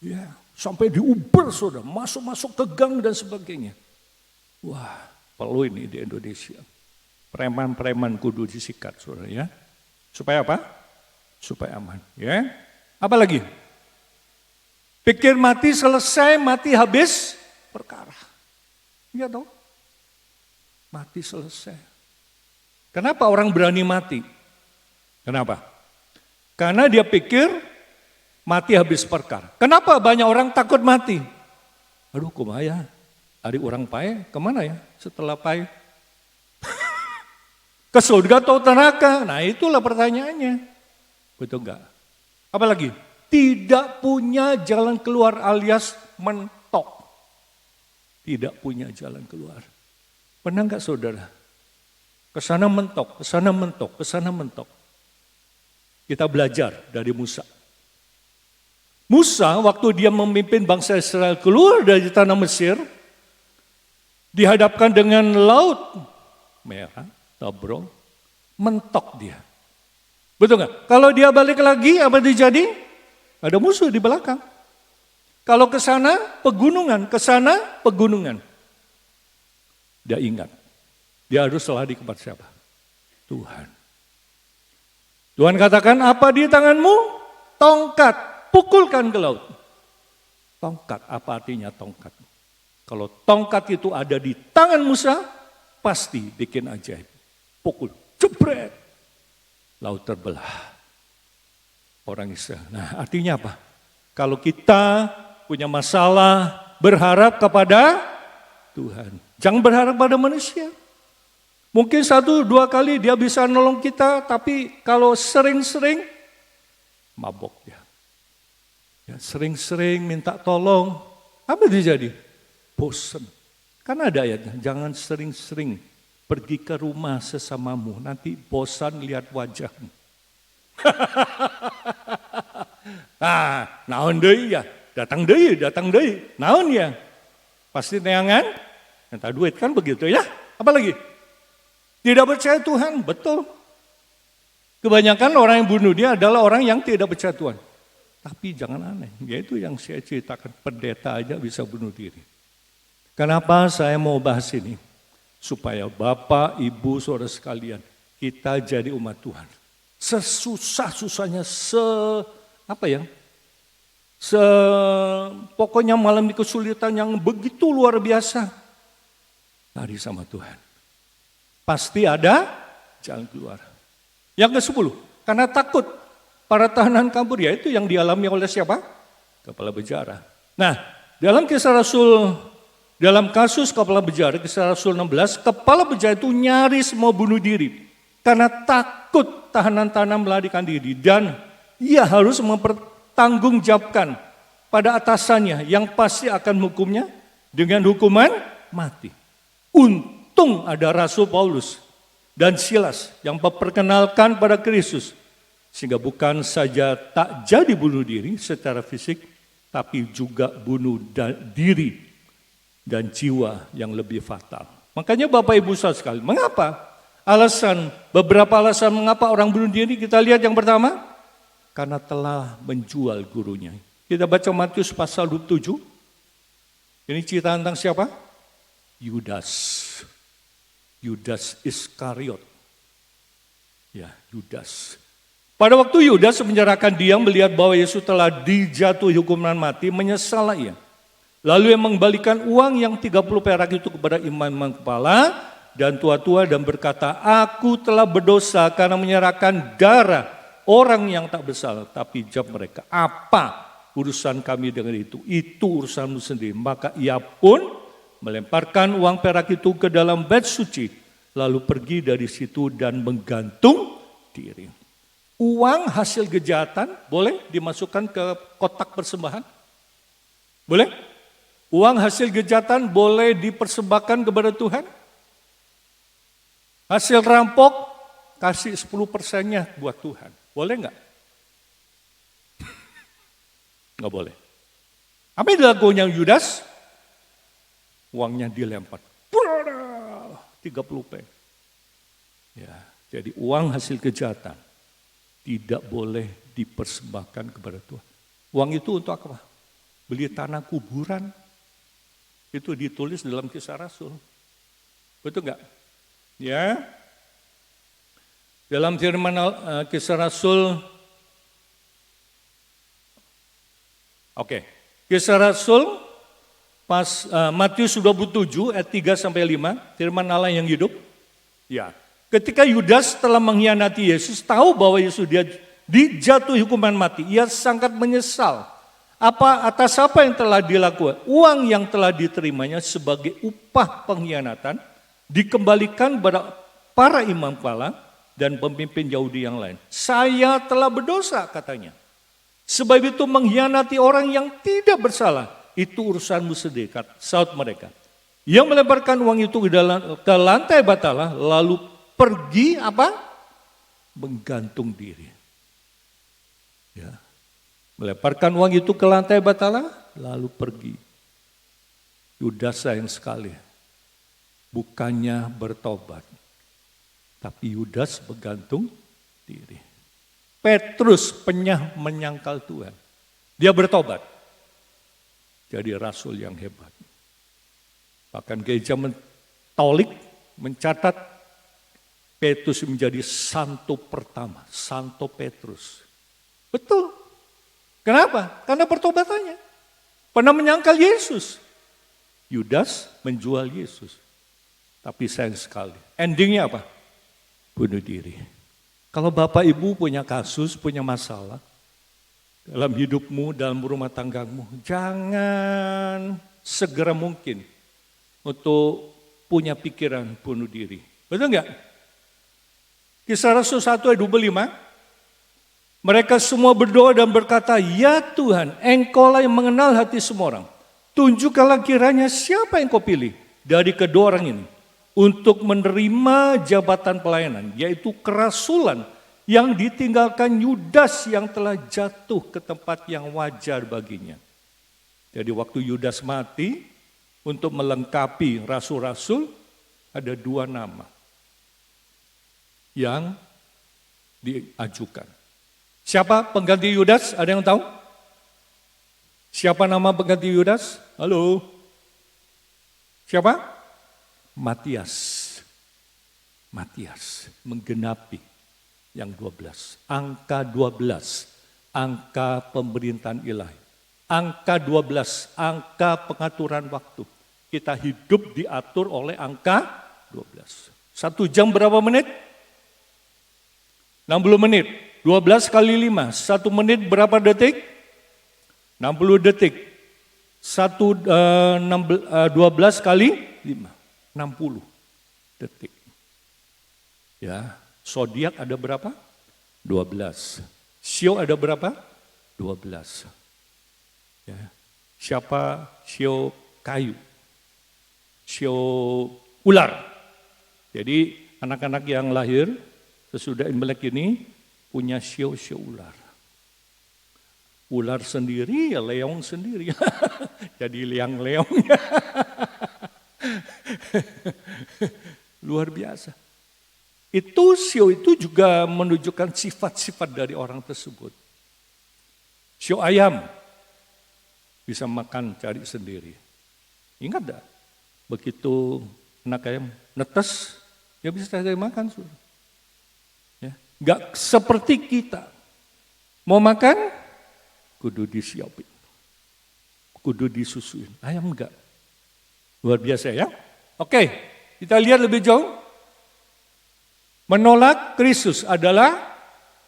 Ya, sampai diuber saudara, masuk-masuk ke gang dan sebagainya. Wah, perlu ini di Indonesia. Preman-preman kudu disikat saudara ya. Supaya apa? Supaya aman. Ya. Apa lagi? Pikir mati selesai, mati habis perkara. Ya dong. Mati selesai. Kenapa orang berani mati? Kenapa? Karena dia pikir mati habis perkara. Kenapa banyak orang takut mati? Aduh kumaya, hari orang pae kemana ya setelah pae? Ke surga atau neraka? Nah itulah pertanyaannya. Betul enggak? Apalagi? Tidak punya jalan keluar alias mentok. Tidak punya jalan keluar. Pernah enggak saudara? Kesana mentok, kesana mentok, kesana mentok. Kita belajar dari Musa. Musa waktu dia memimpin bangsa Israel keluar dari tanah Mesir, dihadapkan dengan laut merah, Tabrok, mentok dia. Betul nggak? Kalau dia balik lagi, apa terjadi? Ada musuh di belakang. Kalau ke sana pegunungan, ke sana pegunungan. Dia ingat, dia harus lari kepada siapa? Tuhan. Tuhan katakan, apa di tanganmu? Tongkat, pukulkan ke laut. Tongkat, apa artinya tongkat? Kalau tongkat itu ada di tangan Musa, pasti bikin ajaib. Pukul, jebret, laut terbelah. Orang Israel. Nah, artinya apa? Kalau kita punya masalah, berharap kepada Tuhan. Jangan berharap pada manusia. Mungkin 1-2 kali dia bisa nolong kita, tapi kalau sering-sering, mabok dia. Ya, sering-sering minta tolong, apa terjadi? Bosan. Karena ada ayatnya, jangan sering-sering pergi ke rumah sesamamu, nanti bosan lihat wajahmu. Naon deui ya, datang deui, naon ya? Pasti neangan, minta duit kan begitu ya? Apalagi? Tidak percaya Tuhan, betul. Kebanyakan orang yang bunuh dia adalah orang yang tidak percaya Tuhan. Tapi jangan aneh, yaitu yang saya ceritakan, pendeta aja bisa bunuh diri. Kenapa saya mau bahas ini? Supaya Bapak, Ibu, saudara sekalian, kita jadi umat Tuhan. Sesusah-susahnya, pokoknya malam di kesulitan yang begitu luar biasa. Lari sama Tuhan. Pasti ada jalan keluar. Yang ke-10, karena takut para tahanan kabur, yaitu yang dialami oleh siapa? Kepala bejara. Nah, dalam kisah Rasul, dalam kasus kepala bejara, kisah Rasul 16, kepala bejara itu nyaris mau bunuh diri. Karena takut tahanan-tahanan melarikan diri. Dan ia harus mempertanggungjawabkan pada atasannya yang pasti akan menghukumnya dengan hukuman mati. Untung ada Rasul Paulus dan Silas yang memperkenalkan pada Kristus. Sehingga bukan saja tak jadi bunuh diri secara fisik, tapi juga bunuh diri dan jiwa yang lebih fatal. Makanya Bapak Ibu saudara sekalian, mengapa? Beberapa alasan mengapa orang bunuh diri. Kita lihat yang pertama, karena telah menjual gurunya. Kita baca Matius pasal 27. Ini cerita tentang siapa? Yudas Iskariot. Ya, Yudas. Pada waktu Yudas menyerahkan dia melihat bahwa Yesus telah dijatuhi hukuman mati, menyesal ia. Lalu ia mengembalikan uang yang 30 perak itu kepada imam kepala dan tua-tua dan berkata, aku telah berdosa karena menyerahkan darah orang yang tak bersalah. Tapi jawab mereka, apa urusan kami dengan itu? Itu urusanmu sendiri. Maka ia pun melemparkan uang perak itu ke dalam bait suci, lalu pergi dari situ dan menggantung diri. Uang hasil kejahatan boleh dimasukkan ke kotak persembahan? Boleh? Uang hasil kejahatan boleh dipersembahkan kepada Tuhan? Hasil rampok, kasih 10%-nya buat Tuhan. Boleh enggak? Enggak boleh. Apa yang dilakukan Yudas? Uangnya dilempar. 30 perak. Ya, jadi uang hasil kejahatan tidak boleh dipersembahkan kepada Tuhan. Uang itu untuk apa? Beli tanah kuburan. Itu ditulis dalam kisah Rasul. Betul enggak? Ya. Dalam firman kisah Rasul. Oke. Kisah Rasul pas Matius 27 ayat 3 sampai 5, firman Allah yang hidup. Ya. Ketika Yudas telah mengkhianati Yesus, tahu bahwa Yesus dia dijatuhi hukuman mati, ia sangat menyesal. Atas apa yang telah dilakukan? Uang yang telah diterimanya sebagai upah pengkhianatan dikembalikan kepada para imam kepala dan pemimpin Yahudi yang lain. Saya telah berdosa, katanya. Sebab itu mengkhianati orang yang tidak bersalah, itu urusanmu sendiri, saut mereka. Yang melemparkan uang itu ke lantai batalah, lalu pergi apa? Menggantung diri. Ya. Melemparkan uang itu ke lantai batalah, lalu pergi. Yudas sayang sekali. Bukannya bertobat, tapi Yudas bergantung diri. Petrus penyah menyangkal Tuhan. Dia bertobat. Jadi rasul yang hebat. Bahkan gereja Katolik mencatat Petrus menjadi santo pertama, Santo Petrus. Betul. Kenapa? Karena pertobatannya. Pernah menyangkal Yesus. Yudas menjual Yesus. Tapi sayang sekali. Endingnya apa? Bunuh diri. Kalau Bapak Ibu punya kasus, punya masalah dalam hidupmu, dalam rumah tanggamu, jangan segera mungkin untuk punya pikiran bunuh diri. Betul enggak? Kisah Rasul 1 ayat 25, mereka semua berdoa dan berkata, ya Tuhan, Engkaulah yang mengenal hati semua orang. Tunjukkanlah kiranya siapa yang Kau pilih dari kedua orang ini untuk menerima jabatan pelayanan, yaitu kerasulan yang ditinggalkan Yudas yang telah jatuh ke tempat yang wajar baginya. Jadi waktu Yudas mati, untuk melengkapi rasul-rasul, ada 2 nama yang diajukan. Siapa pengganti Yudas? Ada yang tahu? Siapa nama pengganti Yudas? Halo? Siapa? Matias. Matias menggenapi yang 12. Angka 12, angka pemerintahan ilahi. Angka 12, angka pengaturan waktu. Kita hidup diatur oleh angka 12. 1 jam berapa menit? 60 menit. 12 kali 5, 1 menit berapa detik? 60 detik. 12 kali 5, 60 detik. Ya, zodiak ada berapa? 12. Sio ada berapa? 12. Ya. Siapa sio kayu? Sio ular. Jadi anak-anak yang lahir sesudah Imlek ini punya sio-sio ular. Ular sendiri ya leong sendiri. Jadi leong-leongnya. Luar biasa. Sio itu juga menunjukkan sifat-sifat dari orang tersebut. Sio ayam bisa makan cari sendiri. Ingat enggak? Begitu anak ayam netes, ya bisa cari makan. Ya. Enggak seperti kita. Mau makan, kudu disiapin. Kudu disusuin. Ayam enggak. Luar biasa ya. Oke, kita lihat lebih jauh. Menolak Kristus adalah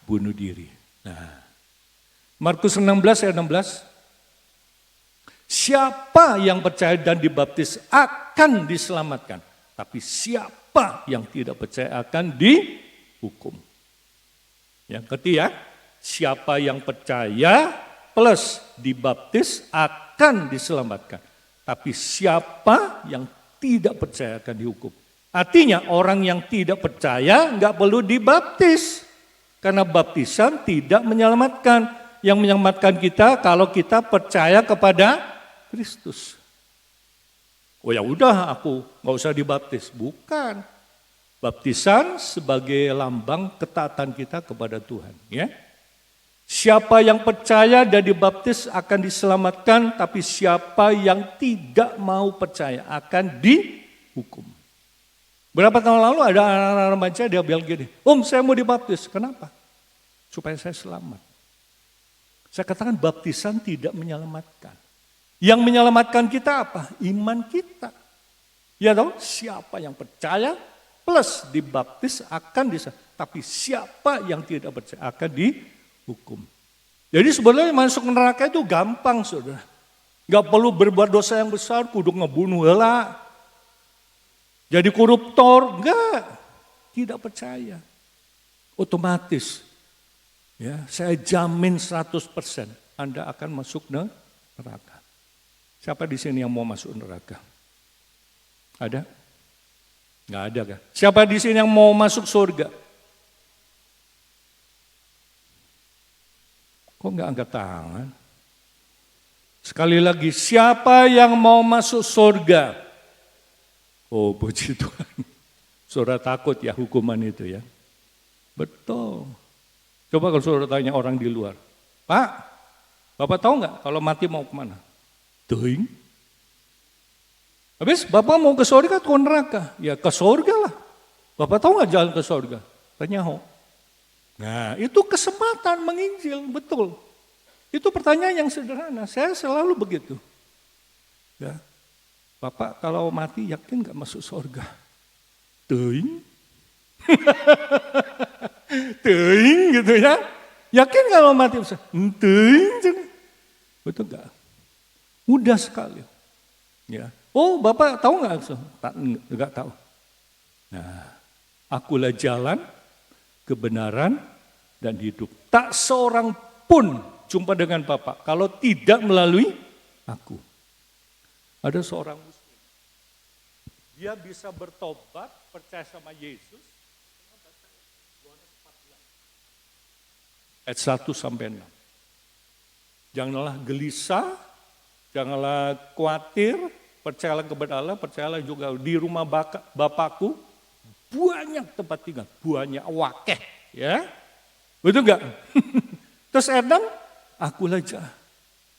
bunuh diri. Nah, Markus 16 ayat 16. Siapa yang percaya dan dibaptis akan diselamatkan. Tapi siapa yang tidak percaya akan dihukum. Yang ketiga, siapa yang percaya plus dibaptis akan diselamatkan. Tapi siapa yang tidak percaya akan dihukum. Artinya orang yang tidak percaya nggak perlu dibaptis. Karena baptisan tidak menyelamatkan. Yang menyelamatkan kita kalau kita percaya kepada Kristus. Oh ya udah aku nggak usah dibaptis. Bukan. Baptisan sebagai lambang ketaatan kita kepada Tuhan. Ya. Siapa yang percaya dan dibaptis akan diselamatkan. Tapi siapa yang tidak mau percaya akan dihukum. Berapa tahun lalu ada anak-anak remaja dia bilang gini. Saya mau dibaptis. Kenapa? Supaya saya selamat. Saya katakan baptisan tidak menyelamatkan. Yang menyelamatkan kita apa? Iman kita. Ya tahu, siapa yang percaya plus dibaptis akan diselamatkan. Tapi siapa yang tidak percaya akan dihukum. Jadi sebenarnya masuk neraka itu gampang, saudara. Gak perlu berbuat dosa yang besar, kudu ngebunuh heula. Jadi koruptor, enggak. Tidak percaya. Otomatis. Ya, saya jamin 100% Anda akan masuk neraka. Siapa di sini yang mau masuk neraka? Ada? Nggak ada kan? Siapa di sini yang mau masuk surga? Kok nggak angkat tangan? Sekali lagi, siapa yang mau masuk surga? Oh, puji Tuhan. Saudara takut ya hukuman itu ya. Betul. Coba kalau saudara tanya orang di luar, Pak, Bapak tahu nggak kalau mati mau kemana? Tuing. Habis Bapak mau ke surga atau neraka? Ya ke surga lah. Bapak tahu nggak jalan ke surga? Tanya Ho. Nah, itu kesempatan menginjil, betul. Itu pertanyaan yang sederhana, saya selalu begitu. Ya, Bapak kalau mati yakin nggak masuk surga? Teuing. Teuing gitu ya. Yakin kalau mati? Teuing. Betul nggak? Mudah sekali. Ya. Oh, Bapak tahu nggak? Nggak tahu. Nah, akulah jalan, kebenaran, dan hidup. Tak seorang pun jumpa dengan Bapa kalau tidak melalui aku. Ada seorang muslim. Dia bisa bertobat, percaya sama Yesus. Ayat 1 sampai 6. Janganlah gelisah, janganlah khawatir, percayalah kepada Allah, percayalah juga di rumah Bapakku banyak tempat tinggal, banyak wakeh, ya. Betul enggak? Terus ayat 6, akulah jalan.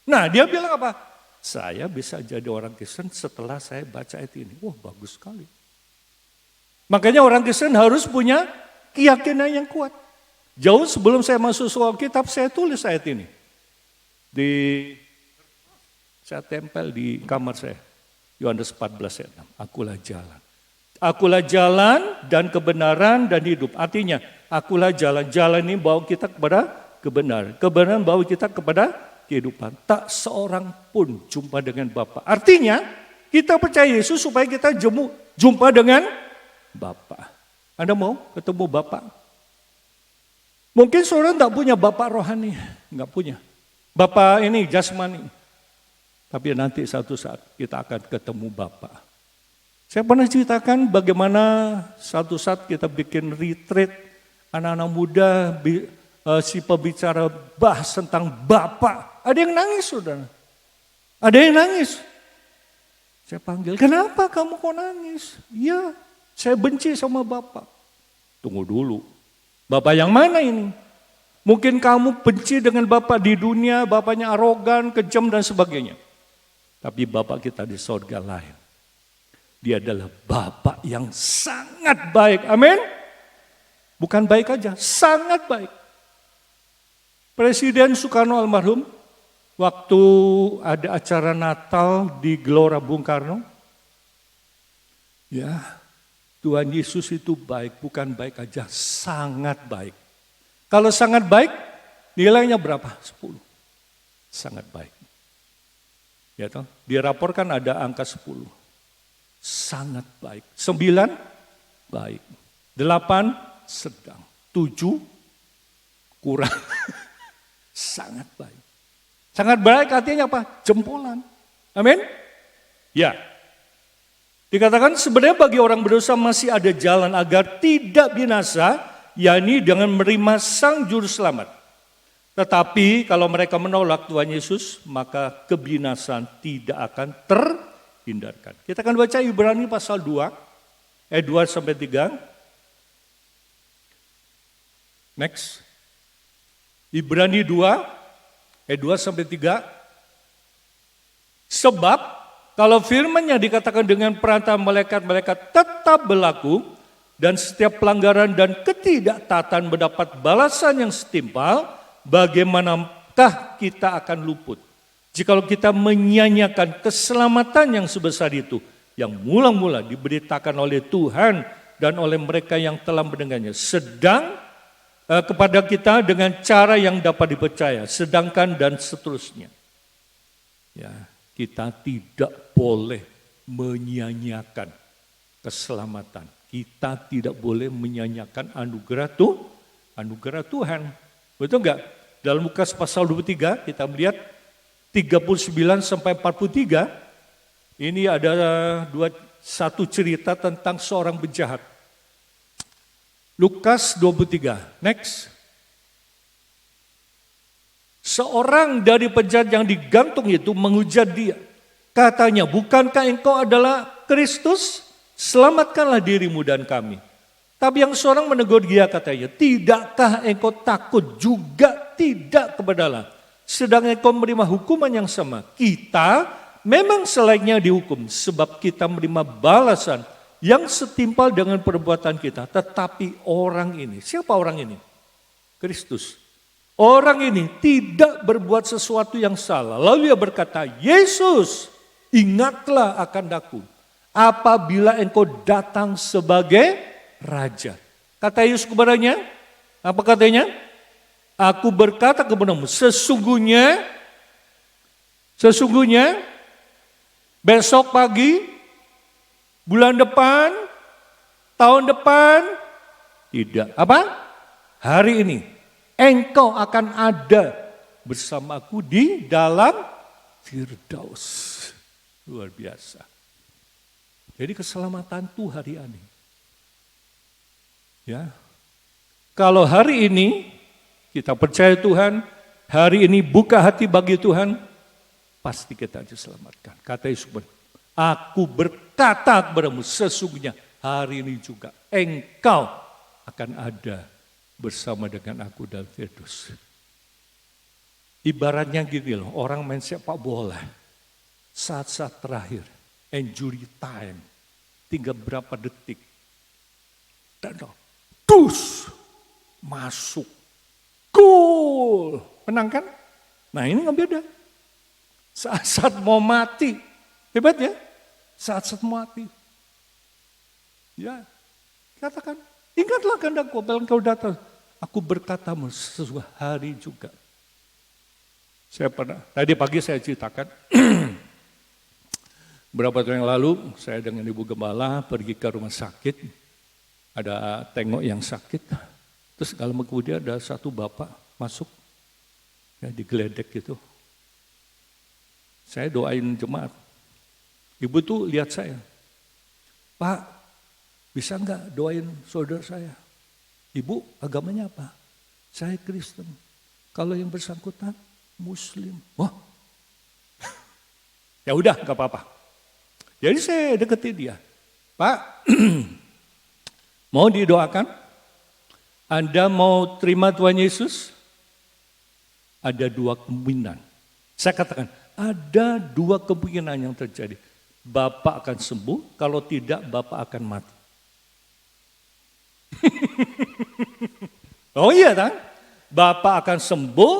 Nah, dia bilang apa? Saya bisa jadi orang Kristen setelah saya baca ayat ini. Wah, bagus sekali. Makanya orang Kristen harus punya keyakinan yang kuat. Jauh sebelum saya masuk Alkitab, saya tulis ayat ini. Saya tempel di kamar saya. Yohanes 14 ayat 6. Akulah jalan. Akulah jalan dan kebenaran dan hidup. Artinya, akulah jalan. Jalan ini bawa kita kepada kebenaran. Kebenaran bawa kita kepada kehidupan. Tak seorang pun jumpa dengan Bapa. Artinya, kita percaya Yesus supaya kita jumpa dengan Bapa. Anda mau ketemu Bapa? Mungkin saudara tidak punya Bapa rohani. Enggak punya. Bapa ini jasmani. Tapi nanti satu saat kita akan ketemu Bapa. Saya pernah ceritakan bagaimana satu saat kita bikin retreat anak-anak muda, si pembicara bahas tentang Bapa. Ada yang nangis, saudara. Ada yang nangis. Saya panggil, kenapa kamu kok nangis? Iya, saya benci sama Bapa. Tunggu dulu. Bapa yang mana ini? Mungkin kamu benci dengan Bapa di dunia, Bapaknya arogan, kejam dan sebagainya. Tapi Bapa kita di surga lain. Dia adalah Bapa yang sangat baik. Amin. Bukan baik aja, sangat baik. Presiden Soekarno almarhum, waktu ada acara Natal di Gelora Bung Karno, ya, Tuhan Yesus itu baik, bukan baik aja, sangat baik. Kalau sangat baik, nilainya berapa? 10. Sangat baik. Ya toh, diraporkan ada angka 10. Sangat baik. 9, baik. 8, sedang. 7, kurang. Sangat baik. Sangat baik artinya apa? Jempolan. Amin? Ya. Dikatakan sebenarnya bagi orang berdosa masih ada jalan agar tidak binasa, yakni dengan menerima Sang Juru Selamat. Tetapi kalau mereka menolak Tuhan Yesus, maka kebinasan tidak akan terhindarkan. Kita akan baca Ibrani pasal 2, ayat 2 sampai 3. Next. Ibrani 2, ayat 2 sampai 3. Sebab kalau firman-Nya dikatakan dengan perantara malaikat-malaikat tetap berlaku, dan setiap pelanggaran dan ketidaktaatan mendapat balasan yang setimpal, bagaimanakah kita akan luput? Jikalau kita menyia-nyiakan keselamatan yang sebesar itu, yang mula-mula diberitakan oleh Tuhan dan oleh mereka yang telah mendengarnya, sedang kepada kita dengan cara yang dapat dipercaya, sedangkan dan seterusnya. Ya, kita tidak boleh menyia-nyiakan keselamatan. Kita tidak boleh menyia-nyiakan anugerah Tuhan. Betul enggak? Dalam Lukas pasal 23 kita melihat 39 sampai 43. Ini ada satu cerita tentang seorang penjahat. Lukas 23. Next. Seorang dari penjahat yang digantung itu menghujat dia. Katanya, bukankah engkau adalah Kristus? Selamatkanlah dirimu dan kami. Tapi yang seorang menegur dia katanya, tidakkah engkau takut juga tidak kepada Allah? Sedang engkau menerima hukuman yang sama. Kita memang selainnya dihukum sebab kita menerima balasan yang setimpal dengan perbuatan kita. Tetapi orang ini, siapa orang ini? Kristus. Orang ini tidak berbuat sesuatu yang salah. Lalu ia berkata, Yesus, ingatlah akan aku apabila engkau datang sebagai raja. Kata Yesus kepadanya, apa katanya? Aku berkata kepadamu, sesungguhnya besok pagi, bulan depan, tahun depan, tidak. Apa? Hari ini engkau akan ada bersamaku di dalam Firdaus. Luar biasa. Jadi keselamatan tuh hari ini. Ya. Kalau hari ini kita percaya Tuhan, hari ini buka hati bagi Tuhan, pasti kita diselamatkan. Kata Yesus, aku berkata kepadamu sesungguhnya hari ini juga engkau akan ada bersama dengan aku dalam Firdaus. Ibaratnya gini loh, orang main sepak bola, saat-saat terakhir, injury time, tinggal berapa detik, dan dus, masuk, gol, menang kan? Nah ini nggak beda. Saat-saat mau mati, hebat ya, saat-saat mau mati. Ya, katakan, ingatlah kehendakku apabila engkau datang. Aku berkatamu sesuatu hari juga. Saya pernah, tadi pagi saya ceritakan, berapa tahun yang lalu saya dengan Ibu Gembala pergi ke rumah sakit, ada tengok yang sakit, terus kalau kemudian ada satu bapak masuk, ya digeledek gitu. Saya doain jemaat, ibu tuh lihat saya, Pak, bisa enggak doain saudara saya? Ibu agamanya apa? Saya Kristen. Kalau yang bersangkutan Muslim. Wah, ya udah nggak apa-apa. Jadi saya deketin dia, Pak, mau didoakan? Anda mau terima Tuhan Yesus? Ada dua kemungkinan. Saya katakan, ada dua kemungkinan yang terjadi. Bapak akan sembuh, kalau tidak Bapak akan mati. Oh iya kan? Bapak akan sembuh,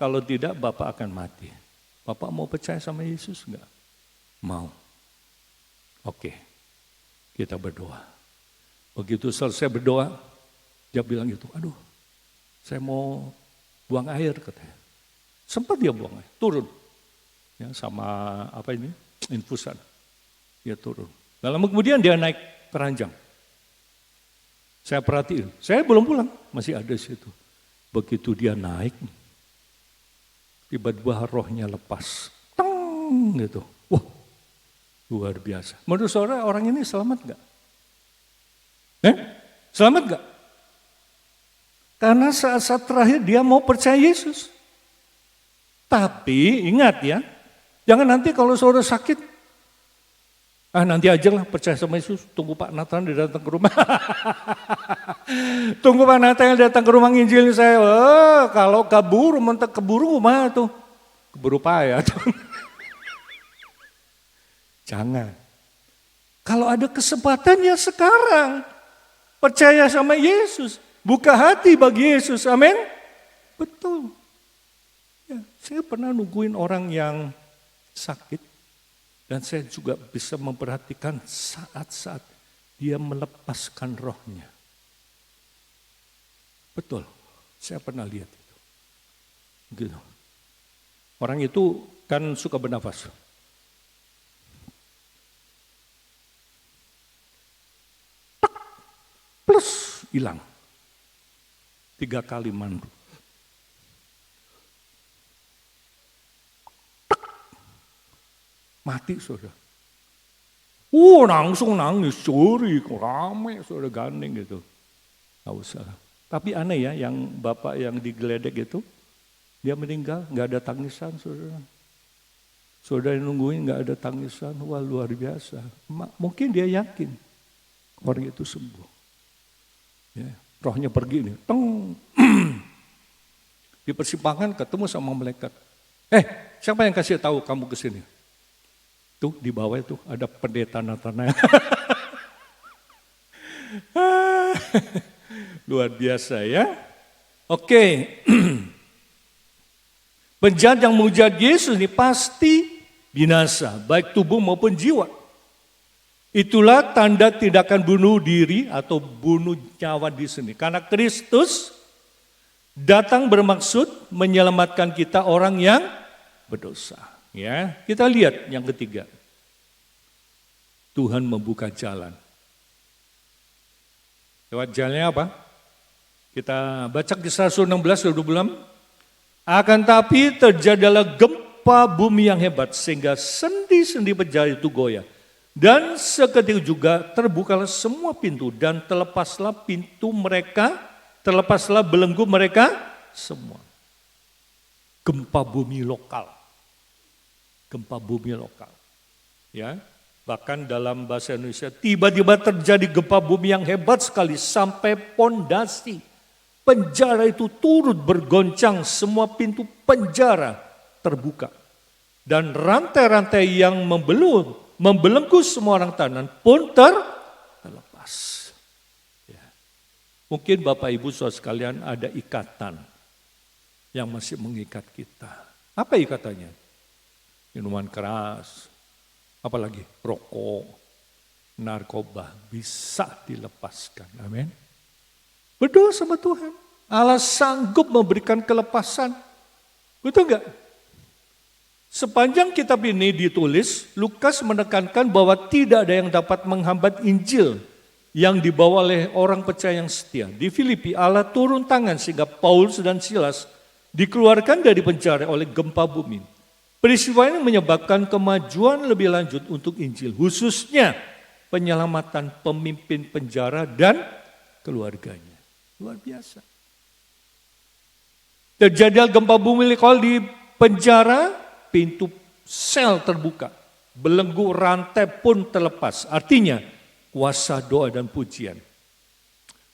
kalau tidak Bapak akan mati. Bapak mau percaya sama Yesus enggak? Mau. Oke, kita berdoa. Begitu selesai berdoa, dia bilang gitu, aduh saya mau buang air katanya. Sempat dia buang air, turun. Ya, sama apa ini, infusan. Dia turun. Lalu kemudian dia naik keranjang. Saya perhatiin, saya belum pulang, masih ada di situ. Begitu dia naik, tiba-tiba rohnya lepas. Teng gitu. Wah, luar biasa. Menurut saudara orang ini selamat gak? Selamat gak? Karena saat-saat terakhir dia mau percaya Yesus. Tapi ingat ya, jangan nanti kalau saudara sakit, nanti aja lah percaya sama Yesus, tunggu Pak Nathan dia datang ke rumah. Tunggu Pak Nathan datang ke rumah nginjilin saya. Kalau mentek keburu mah tuh. Keburu payah tuh. Jangan. Kalau ada kesempatan ya sekarang. Percaya sama Yesus. Buka hati bagi Yesus, amin. Betul. Ya, saya pernah nungguin orang yang sakit. Dan saya juga bisa memperhatikan saat-saat dia melepaskan rohnya. Betul, saya pernah lihat itu. Gitu. Orang itu kan suka bernafas. Plus hilang. 3 kali mandu. Mati saudara. Langsung nangis, sorry, rame saudara gandeng gitu. Gak usah. Tapi aneh ya, yang bapak yang digeledek itu, dia meninggal, gak ada tangisan saudara. Saudara yang nungguin gak ada tangisan, wah luar biasa. Mungkin dia yakin orang itu sembuh. Ya, rohnya pergi nih, teng. Di persimpangan ketemu sama malaikat. Siapa yang kasih tahu kamu kesini? Tuh di bawah itu ada pendeta Natanael. Luar biasa ya. Oke. Penjahat yang menghujat Yesus ini pasti binasa, baik tubuh maupun jiwa. Itulah tanda tindakan bunuh diri atau bunuh nyawa di sini. Karena Kristus datang bermaksud menyelamatkan kita orang yang berdosa. Ya, kita lihat yang ketiga. Tuhan membuka jalan. Lewat jalannya apa? Kita baca di 116 26. Akan tapi terjadilah gempa bumi yang hebat sehingga sendi-sendi penjara itu goyah. Dan seketika juga terbukalah semua pintu dan terlepaslah pintu mereka, terlepaslah belenggu mereka semua. Gempa bumi lokal. Gempa bumi lokal. Ya, bahkan dalam bahasa Indonesia tiba-tiba terjadi gempa bumi yang hebat sekali sampai pondasi penjara itu turut bergoncang, semua pintu penjara terbuka. Dan rantai-rantai yang membelenggu semua orang tahanan pun terlepas. Ya. Mungkin Bapak Ibu saudara sekalian ada ikatan yang masih mengikat kita. Apa ikatannya? Minuman keras, apalagi rokok, narkoba bisa dilepaskan. Amin. Berdoa sama Tuhan. Allah sanggup memberikan kelepasan. Betul enggak? Sepanjang kitab ini ditulis, Lukas menekankan bahwa tidak ada yang dapat menghambat Injil yang dibawa oleh orang percaya yang setia. Di Filipi, Allah turun tangan sehingga Paulus dan Silas dikeluarkan dari penjara oleh gempa bumi. Peristiwa ini menyebabkan kemajuan lebih lanjut untuk Injil, khususnya penyelamatan pemimpin penjara dan keluarganya. Luar biasa. Terjadi gempa bumi lokal di penjara, pintu sel terbuka, belenggu rantai pun terlepas. Artinya kuasa doa dan pujian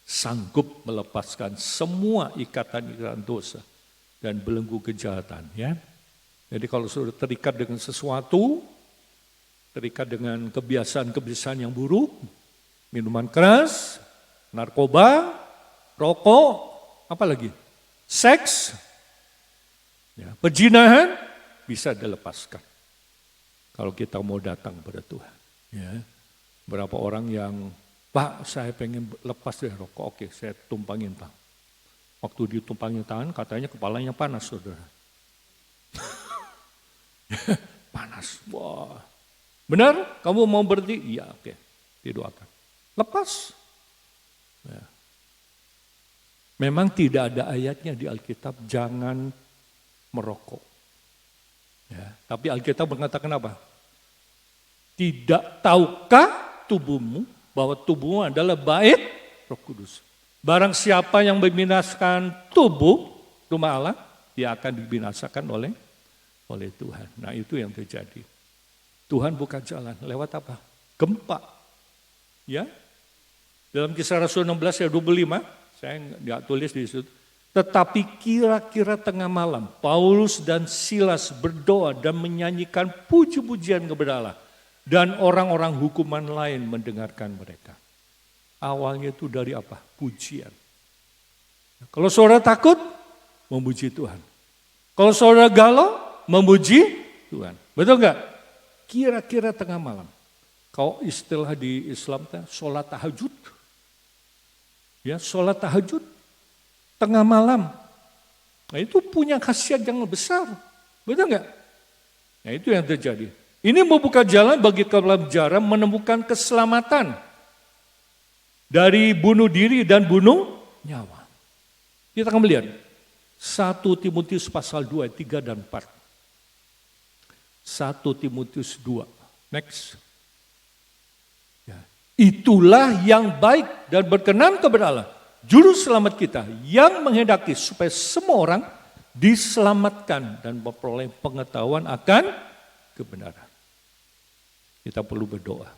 sanggup melepaskan semua ikatan-ikatan dosa dan belenggu kejahatan. Ya. Jadi kalau sudah terikat dengan sesuatu, terikat dengan kebiasaan-kebiasaan yang buruk, minuman keras, narkoba, rokok, apa lagi? Seks, ya, perzinahan bisa dilepaskan. Kalau kita mau datang pada Tuhan. Ya. Berapa orang yang, Pak saya pengen lepas dari rokok, oke saya tumpangin Pak. Waktu ditumpangin tangan katanya kepalanya panas saudara. Panas, wah. Benar? Kamu mau berhenti? Iya, oke. Didoakan. Lepas. Ya. Memang tidak ada ayatnya di Alkitab, jangan merokok. Ya, tapi Alkitab mengatakan apa? Tidak tahukah tubuhmu bahwa tubuhmu adalah bait Roh Kudus. Barang siapa yang membinasakan tubuh rumah Allah, dia akan dibinasakan oleh Tuhan. Nah itu yang terjadi. Tuhan buka jalan lewat apa? Gempa. Ya. Dalam Kisah Rasul 16 ayat 25, saya nggak tulis di situ. Tetapi kira-kira tengah malam, Paulus dan Silas berdoa dan menyanyikan puji-pujian kepada Allah. Dan orang-orang hukuman lain mendengarkan mereka. Awalnya itu dari apa? Pujian. Kalau saudara takut, memuji Tuhan. Kalau saudara galau, memuji Tuhan. Betul nggak? Kira-kira tengah malam. Kalau istilah di Islam, sholat tahajud. Ya, sholat tahajud. Tengah malam. Nah itu punya khasiat yang besar. Betul nggak? Nah itu yang terjadi. Ini membuka jalan bagi kepala penjara menemukan keselamatan. Dari bunuh diri dan bunuh nyawa. Kita akan melihat. 1 Timotius pasal 2, 3 dan 4. 1 Timotius 2. Next. Ya. Itulah yang baik dan berkenan kepada Allah. Juru selamat kita yang menghendaki supaya semua orang diselamatkan dan memperoleh pengetahuan akan kebenaran. Kita perlu berdoa.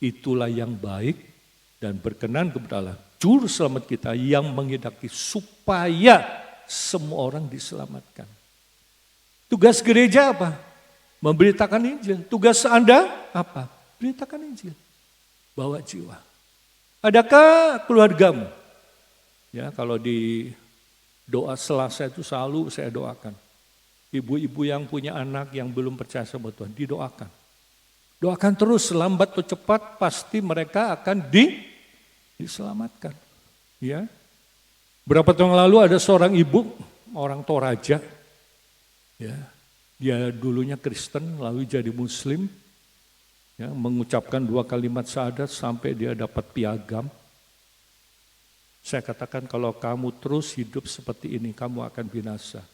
Itulah yang baik dan berkenan kepada Allah. Juru selamat kita yang menghendaki supaya semua orang diselamatkan. Tugas gereja apa? Memberitakan Injil. Tugas Anda apa? Beritakan Injil. Bawa jiwa. Adakah keluargamu? Ya, kalau di doa Selasa itu selalu saya doakan. Ibu-ibu yang punya anak yang belum percaya sama Tuhan, didoakan. Doakan terus, lambat atau cepat pasti mereka akan diselamatkan. Ya. Berapa tahun lalu ada seorang ibu, orang Toraja. Ya, dia dulunya Kristen lalu jadi Muslim. Ya, mengucapkan 2 kalimat syahadat sampai dia dapat piagam. Saya katakan kalau kamu terus hidup seperti ini, kamu akan binasa.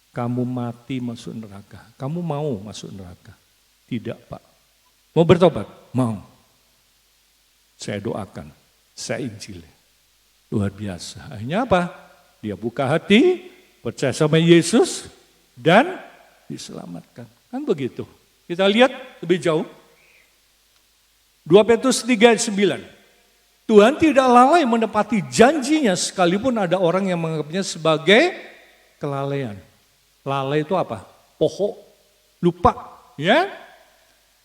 Kamu mati masuk neraka. Kamu mau masuk neraka? Tidak, Pak. Mau bertobat? Mau. Saya doakan, saya injili. Luar biasa. Akhirnya apa? Dia buka hati, percaya sama Yesus, dan diselamatkan. Kan begitu. Kita lihat lebih jauh. 2 Petrus 3 ayat 9. Tuhan tidak lalai menepati janjinya sekalipun ada orang yang menganggapnya sebagai kelalaian. Lalai itu apa? Pohok, lupa, ya.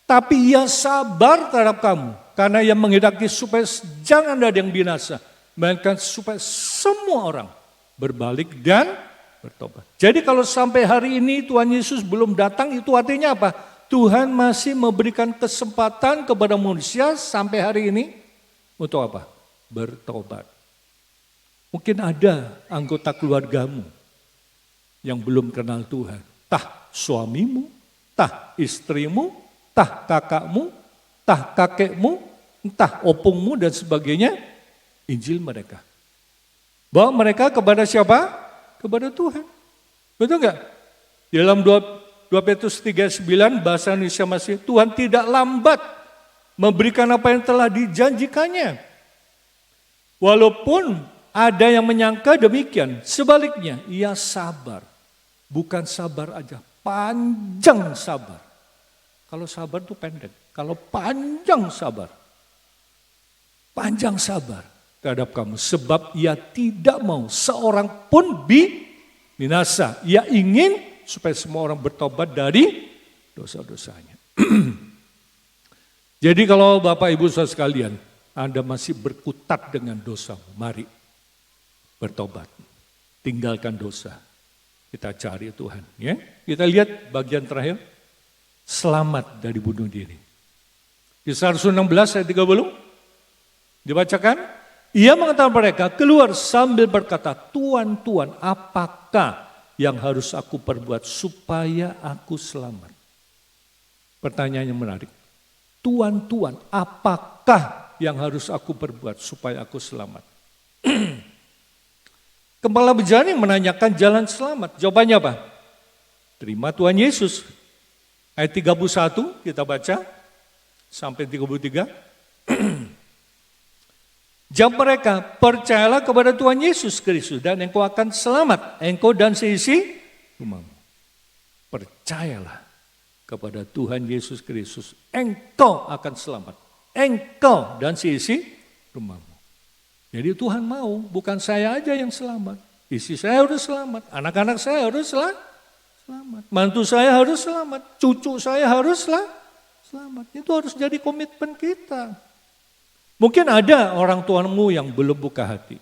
Tapi ia sabar terhadap kamu karena ia menghendaki supaya jangan ada yang binasa, melainkan supaya semua orang berbalik dan bertobat. Jadi kalau sampai hari ini Tuhan Yesus belum datang, itu artinya apa? Tuhan masih memberikan kesempatan kepada manusia sampai hari ini untuk apa? Bertobat. Mungkin ada anggota keluargamu yang belum kenal Tuhan. Tah suamimu, tah istrimu, tah kakakmu, tah kakekmu, entah opungmu dan sebagainya. Injil mereka. Bawa mereka kepada siapa? Kepada Tuhan. Betul enggak? Di dalam 2 Petrus 3:9 bahasa Indonesia masih, Tuhan tidak lambat memberikan apa yang telah dijanjikannya. Walaupun ada yang menyangka demikian, sebaliknya ia sabar. Bukan sabar aja, panjang sabar. Kalau sabar itu pendek, kalau panjang sabar. Panjang sabar terhadap kamu. Sebab ia tidak mau seorang pun binasa. Ia ingin supaya semua orang bertobat dari dosa-dosanya. Jadi kalau Bapak Ibu Saudara sekalian, Anda masih berkutat dengan dosa, mari bertobat. Tinggalkan dosa. Kita cari Tuhan. Ya. Kita lihat bagian terakhir. Selamat dari bunuh diri. Kisah Rasul 16 ayat 30. Dibacakan. Ia mengatakan mereka keluar sambil berkata, Tuhan, Tuhan, apakah yang harus aku perbuat supaya aku selamat? Pertanyaan yang menarik. Tuhan, Tuhan, apakah yang harus aku perbuat supaya aku selamat? Kepala bejana yang menanyakan jalan selamat. Jawabannya apa? Terima Tuhan Yesus. Ayat 31 kita baca sampai 33. Jawab mereka, percayalah kepada Tuhan Yesus Kristus dan engkau akan selamat, engkau dan seisi rumahmu. Percayalah kepada Tuhan Yesus Kristus, engkau akan selamat, engkau dan seisi rumahmu. Jadi Tuhan mau, bukan saya aja yang selamat. Istri saya harus selamat, anak-anak saya harus selamat, mantu saya harus selamat, cucu saya harus selamat. Itu harus jadi komitmen kita. Mungkin ada orang tuamu yang belum buka hati.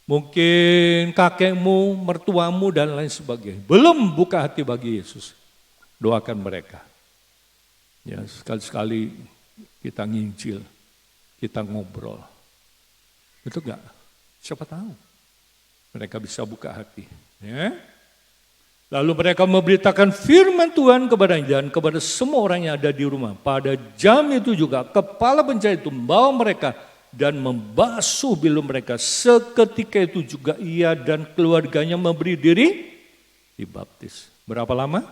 Mungkin kakekmu, mertuamu dan lain sebagainya. Belum buka hati bagi Yesus. Doakan mereka. Ya, sekali-sekali kita nginjil, kita ngobrol. Betul enggak? Siapa tahu mereka bisa buka hati. Ya. Lalu mereka memberitakan firman Tuhan kepadanya dan kepada semua orang yang ada di rumah. Pada jam itu juga kepala penjahat itu membawa mereka dan membasuh belu mereka. Seketika itu juga ia dan keluarganya memberi diri dibaptis. Berapa lama?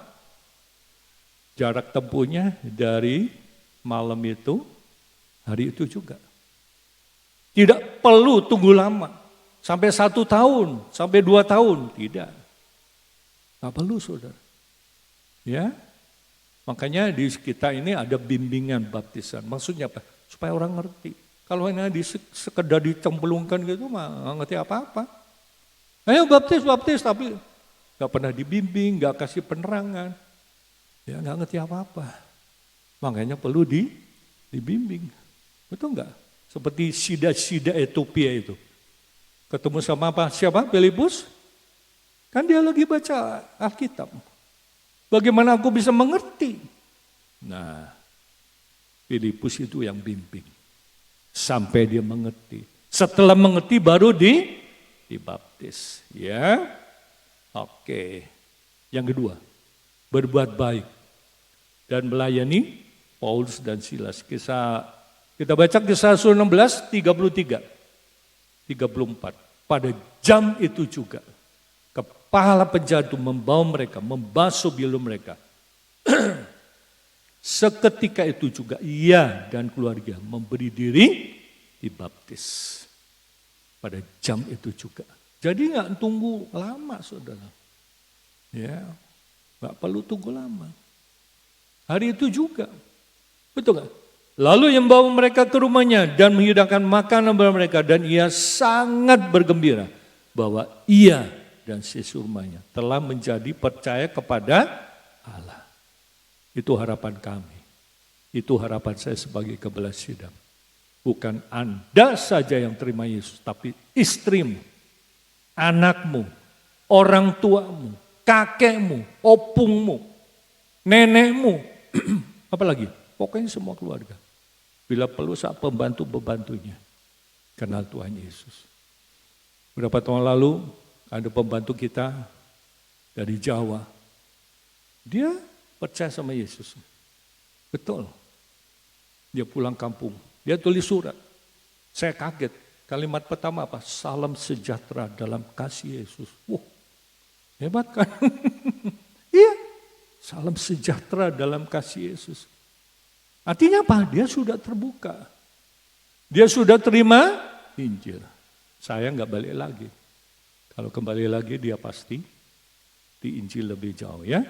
Jarak tempuhnya dari malam itu, hari itu juga. Tidak perlu tunggu lama, sampai 1 tahun, sampai 2 tahun, tidak. Gak perlu saudara. Ya, makanya di kita ini ada bimbingan baptisan. Maksudnya apa? Supaya orang ngerti. Kalau ini sekedar dicemplungkan gitu mah gak ngerti apa-apa. Ayo baptis tapi gak pernah dibimbing, gak kasih penerangan. Ya gak ngerti apa-apa. Makanya perlu dibimbing. Betul gak? Seperti sida-sida Ethiopia itu. Ketemu sama apa? Siapa? Filipus? Kan dia lagi baca Alkitab. Bagaimana aku bisa mengerti? Nah, Filipus itu yang bimbing. Sampai dia mengerti. Setelah mengerti baru dibaptis. Ya. Oke. Yang kedua, berbuat baik dan melayani Paulus dan Silas. Kita baca Kisah 16, 33, 34. Pada jam itu juga, kepala penjahat itu membawa mereka, membasuh bilu mereka. Seketika itu juga ia dan keluarga memberi diri dibaptis. Pada jam itu juga. Jadi nggak tunggu lama, saudara. Ya, nggak perlu tunggu lama. Hari itu juga, betul nggak? Lalu yang bawa mereka ke rumahnya dan menghidangkan makanan kepada mereka, dan ia sangat bergembira bahwa ia dan sisi rumahnya telah menjadi percaya kepada Allah. Itu harapan kami. Itu harapan saya sebagai Gembala Sidang. Bukan Anda saja yang terima Yesus, tapi istrimu, anakmu, orang tuamu, kakekmu, opungmu, nenekmu, apalagi, pokoknya semua keluarga. Bila perlu saat pembantu-pembantunya kenal Tuhan Yesus. Beberapa tahun lalu ada pembantu kita dari Jawa. Dia percaya sama Yesus. Betul. Dia pulang kampung. Dia tulis surat. Saya kaget. Kalimat pertama apa? Salam sejahtera dalam kasih Yesus. Wah, hebat kan? Iya. Salam sejahtera dalam kasih Yesus. Artinya apa? Dia sudah terbuka. Dia sudah terima Injil. Saya nggak balik lagi. Kalau kembali lagi dia pasti di Injil lebih jauh ya.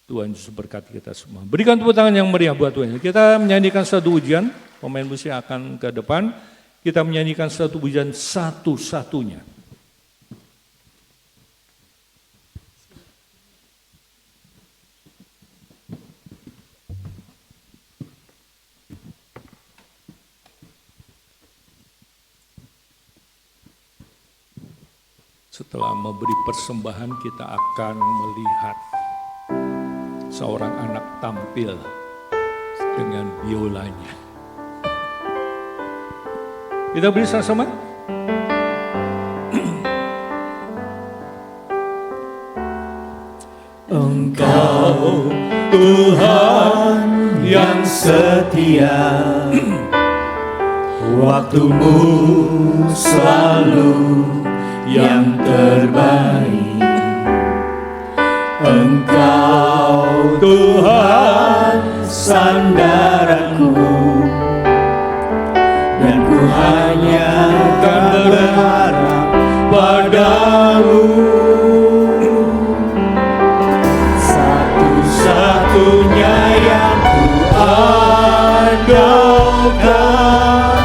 Tuhan Yesus berkati kita semua. Berikan tepuk tangan yang meriah buat Tuhan. Kita menyanyikan satu ujian. Pemain musik akan ke depan. Kita menyanyikan satu ujian satu-satunya. Setelah memberi persembahan kita akan melihat seorang anak tampil dengan biolanya. Kita beri sama-sama. Engkau Tuhan yang setia, waktumu selalu yang terbaik. Engkau Tuhan sandaranku, dan ku hanya akan berharap padamu. Satu-satunya yang ku andalkan,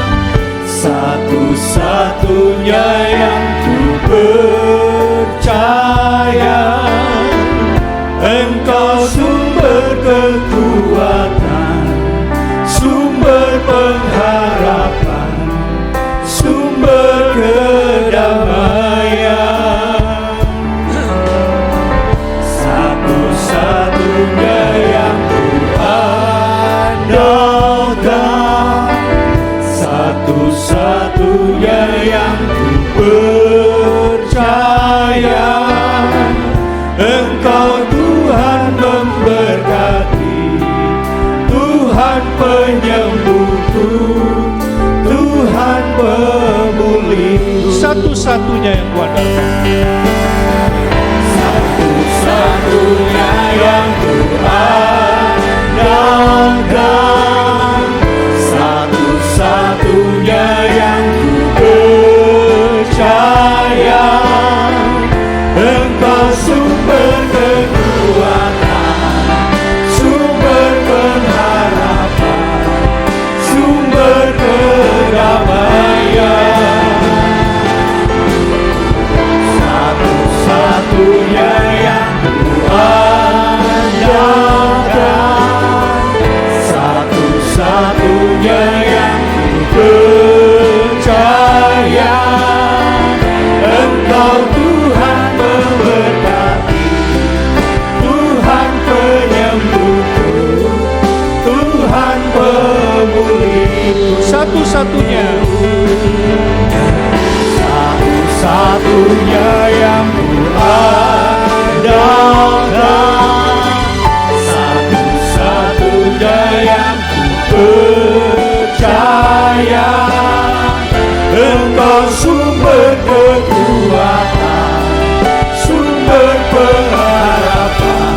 satu-satunya yang ku percaya. Engkau sumber kekuatan, sumber pengharapan, sumber kedamaian. Satu-satunya yang ku andalkan, satu-satunya yang ku percaya. Engkau Tuhan memberkati, Tuhan penyembuhku, Tuhan pemulihku. Satu-satunya yang ku andalkan. Satu-satunya yang ku andalkan, satu-satunya yang ku percaya. Engkau sumber kekuatan, sumber pengharapan, sumber kedamaian. percaya, Engkau sumber kekuatan, sumber pengharapan,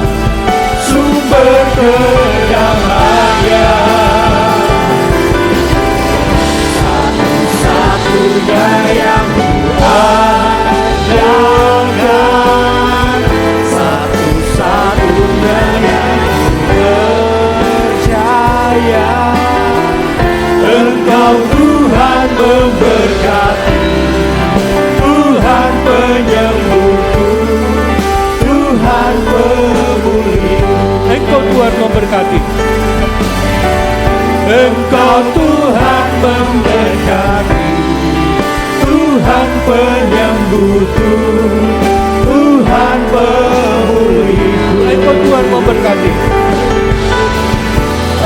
sumber kedamaian. Satu-satunya yang kuandalkan, satu-satunya yang percaya, Engkau Tuhan memberkati, Tuhan penyembuhku, Tuhan pemulihku. Engkau Tuhan memberkati. Engkau Tuhan memberkati, Tuhan penyembuhku, Tuhan pemulihku. Engkau Tuhan memberkati.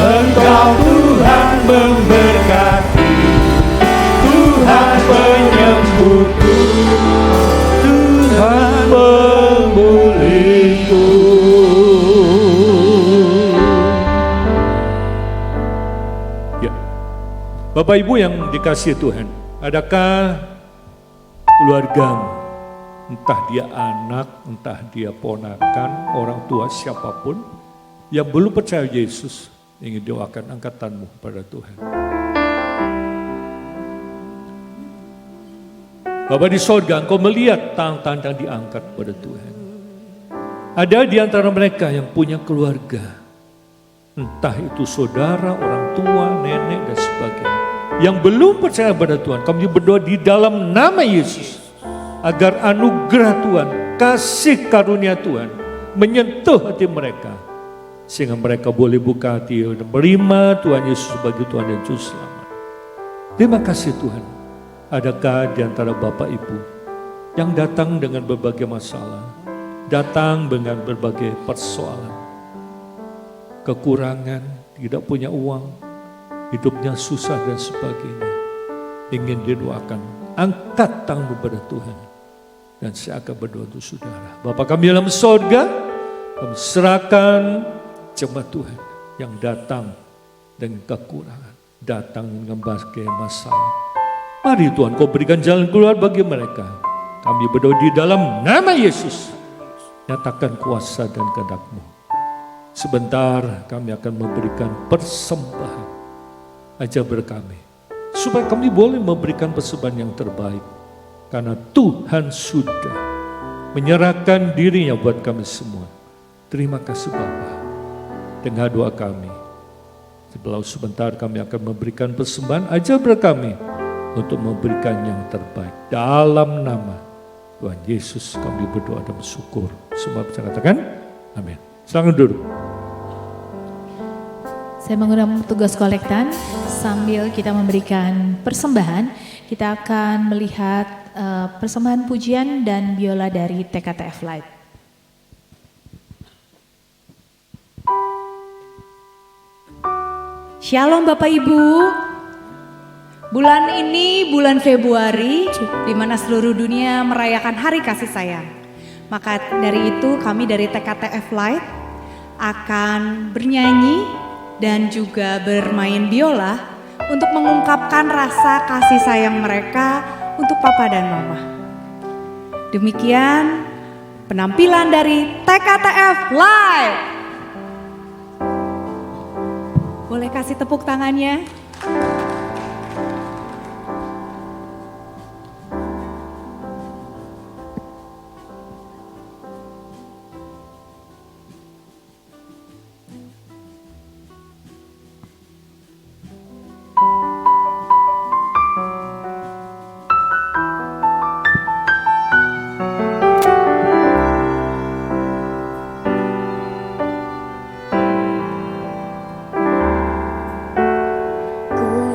Engkau Tuhan memberkati, Tuhan penyembuhku, Tuhan pemulihku. Ya. Bapak Ibu yang dikasihi Tuhan, adakah keluargamu, entah dia anak, entah dia ponakan, orang tua siapapun, yang belum percaya Yesus, ingin doakan angkatanmu pada Tuhan. Bapa di sorga, Engkau melihat tangan-tangan yang diangkat pada Tuhan. Ada di antara mereka yang punya keluarga, entah itu saudara, orang tua, nenek, dan sebagainya, yang belum percaya pada Tuhan. Kami berdoa di dalam nama Yesus, agar anugerah Tuhan, kasih karunia Tuhan, menyentuh hati mereka, sehingga mereka boleh buka hati dan menerima Tuhan Yesus sebagai Tuhan dan Juru Selamat. Terima kasih Tuhan. Adakah di antara Bapak Ibu yang datang dengan berbagai masalah, datang dengan berbagai persoalan, kekurangan, tidak punya uang, hidupnya susah dan sebagainya, ingin didoakan, angkat tanganmu pada Tuhan, dan saya akan berdoa untuk saudara. Bapa kami dalam sorga, kami serahkan jemaat Tuhan yang datang dengan kekurangan, datang dengan berbagai masalah. Mari Tuhan, Kau berikan jalan keluar bagi mereka. Kami berdoa di dalam nama Yesus, nyatakan kuasa dan kehendak-Mu. Sebentar kami akan memberikan persembahan. Ajar berkami, supaya kami boleh memberikan persembahan yang terbaik. Karena Tuhan sudah menyerahkan dirinya buat kami semua. Terima kasih Bapa. Dengar doa kami. Sebentar kami akan memberikan persembahan. Ajar berkami untuk memberikan yang terbaik. Dalam nama Tuhan Yesus kami berdoa dan bersyukur. Semua bisa katakan amin. Silakan duduk. Saya menggunakan tugas kolektan sambil kita memberikan persembahan. Kita akan melihat persembahan pujian dan biola dari TKTF Light. Shalom Bapak Ibu. Bulan ini bulan Februari di mana seluruh dunia merayakan Hari Kasih Sayang. Maka dari itu kami dari TKTF Light akan bernyanyi dan juga bermain biola untuk mengungkapkan rasa kasih sayang mereka untuk Papa dan Mama. Demikian penampilan dari TKTF Light. Boleh kasih tepuk tangannya? Ku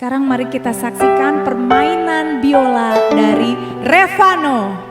Sekarang mari kita saksikan permainan biola dari Revano.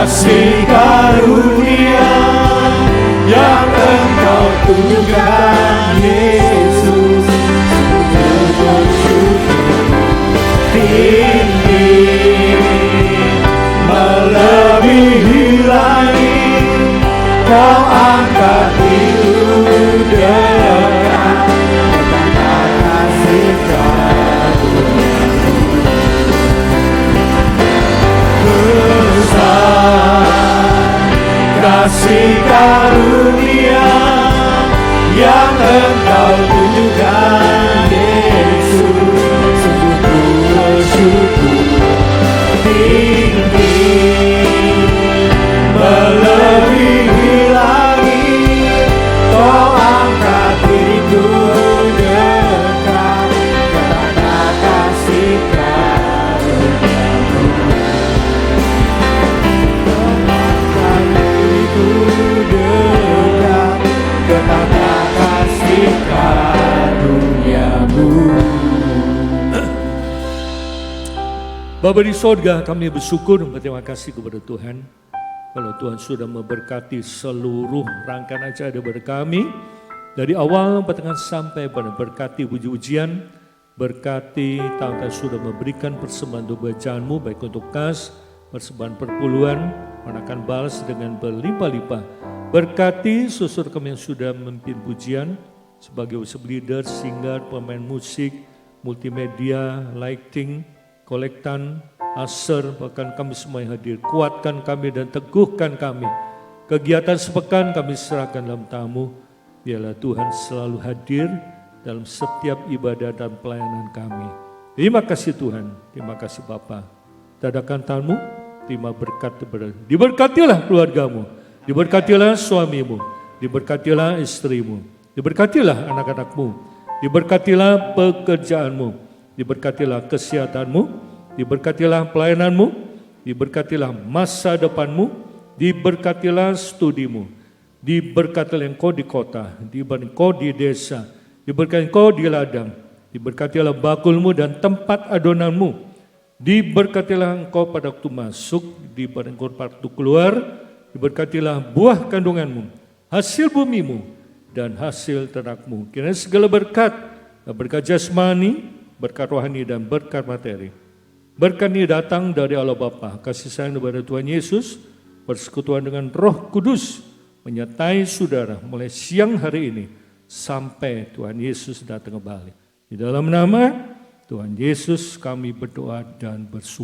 kasih karunia yang Engkau tunjukkan Yesus, tinggi melebihi langit, Kau angkat di udara, betapa kasih karunia. kasih karunia yang Engkau tunjukkan Yesus, sungguh ku bersyukur tinggi melebihi langit. Kau angkat diriku dekat karena kasih karuniamu. Angkat diriku dekat karena kasih karuniamu. Bapa di sorga, kami bersyukur dan berterima kasih kepada Tuhan. Kalau Tuhan sudah memberkati seluruh rangkaian acara daripada kami, dari awal pertengahan sampai pada berkati puji-pujian, berkati tahun sudah memberikan persembahan untuk bacaan-Mu, baik untuk kas, persembahan perpuluhan, mana akan balas dengan berlimpah-limpah. Berkati susur kami yang sudah memimpin pujian, sebagai worship leader, singer, pemain musik, multimedia, lighting, kolektan, usher, bahkan kami semua yang hadir. Kuatkan kami dan teguhkan kami. Kegiatan sepekan kami serahkan dalam tamu. Biarlah Tuhan selalu hadir dalam setiap ibadah dan pelayanan kami. Terima kasih Tuhan, terima kasih Bapa. Tadakan tanganmu, terima berkat kepada. Diberkatilah keluargamu, diberkatilah suamimu, diberkatilah istrimu, diberkatilah anak-anakmu, diberkatilah pekerjaanmu, diberkatilah kesehatanmu, diberkatilah pelayananmu, diberkatilah masa depanmu, diberkatilah studimu, diberkatilah engkau di kota, diberkatilah engkau di desa, diberkatilah engkau di ladang, diberkatilah bakulmu dan tempat adonanmu, diberkatilah engkau pada waktu masuk, diberkatilah engkau pada waktu keluar, diberkatilah buah kandunganmu, hasil bumimu, dan hasil ternakmu. Kiranya segala berkat, berkat jasmani, berkat rohani dan berkat materi. Berkat ini datang dari Allah Bapa, kasih sayang kepada Tuhan Yesus, persekutuan dengan Roh Kudus menyertai saudara mulai siang hari ini sampai Tuhan Yesus datang kembali. Di dalam nama Tuhan Yesus kami berdoa dan bersyukur.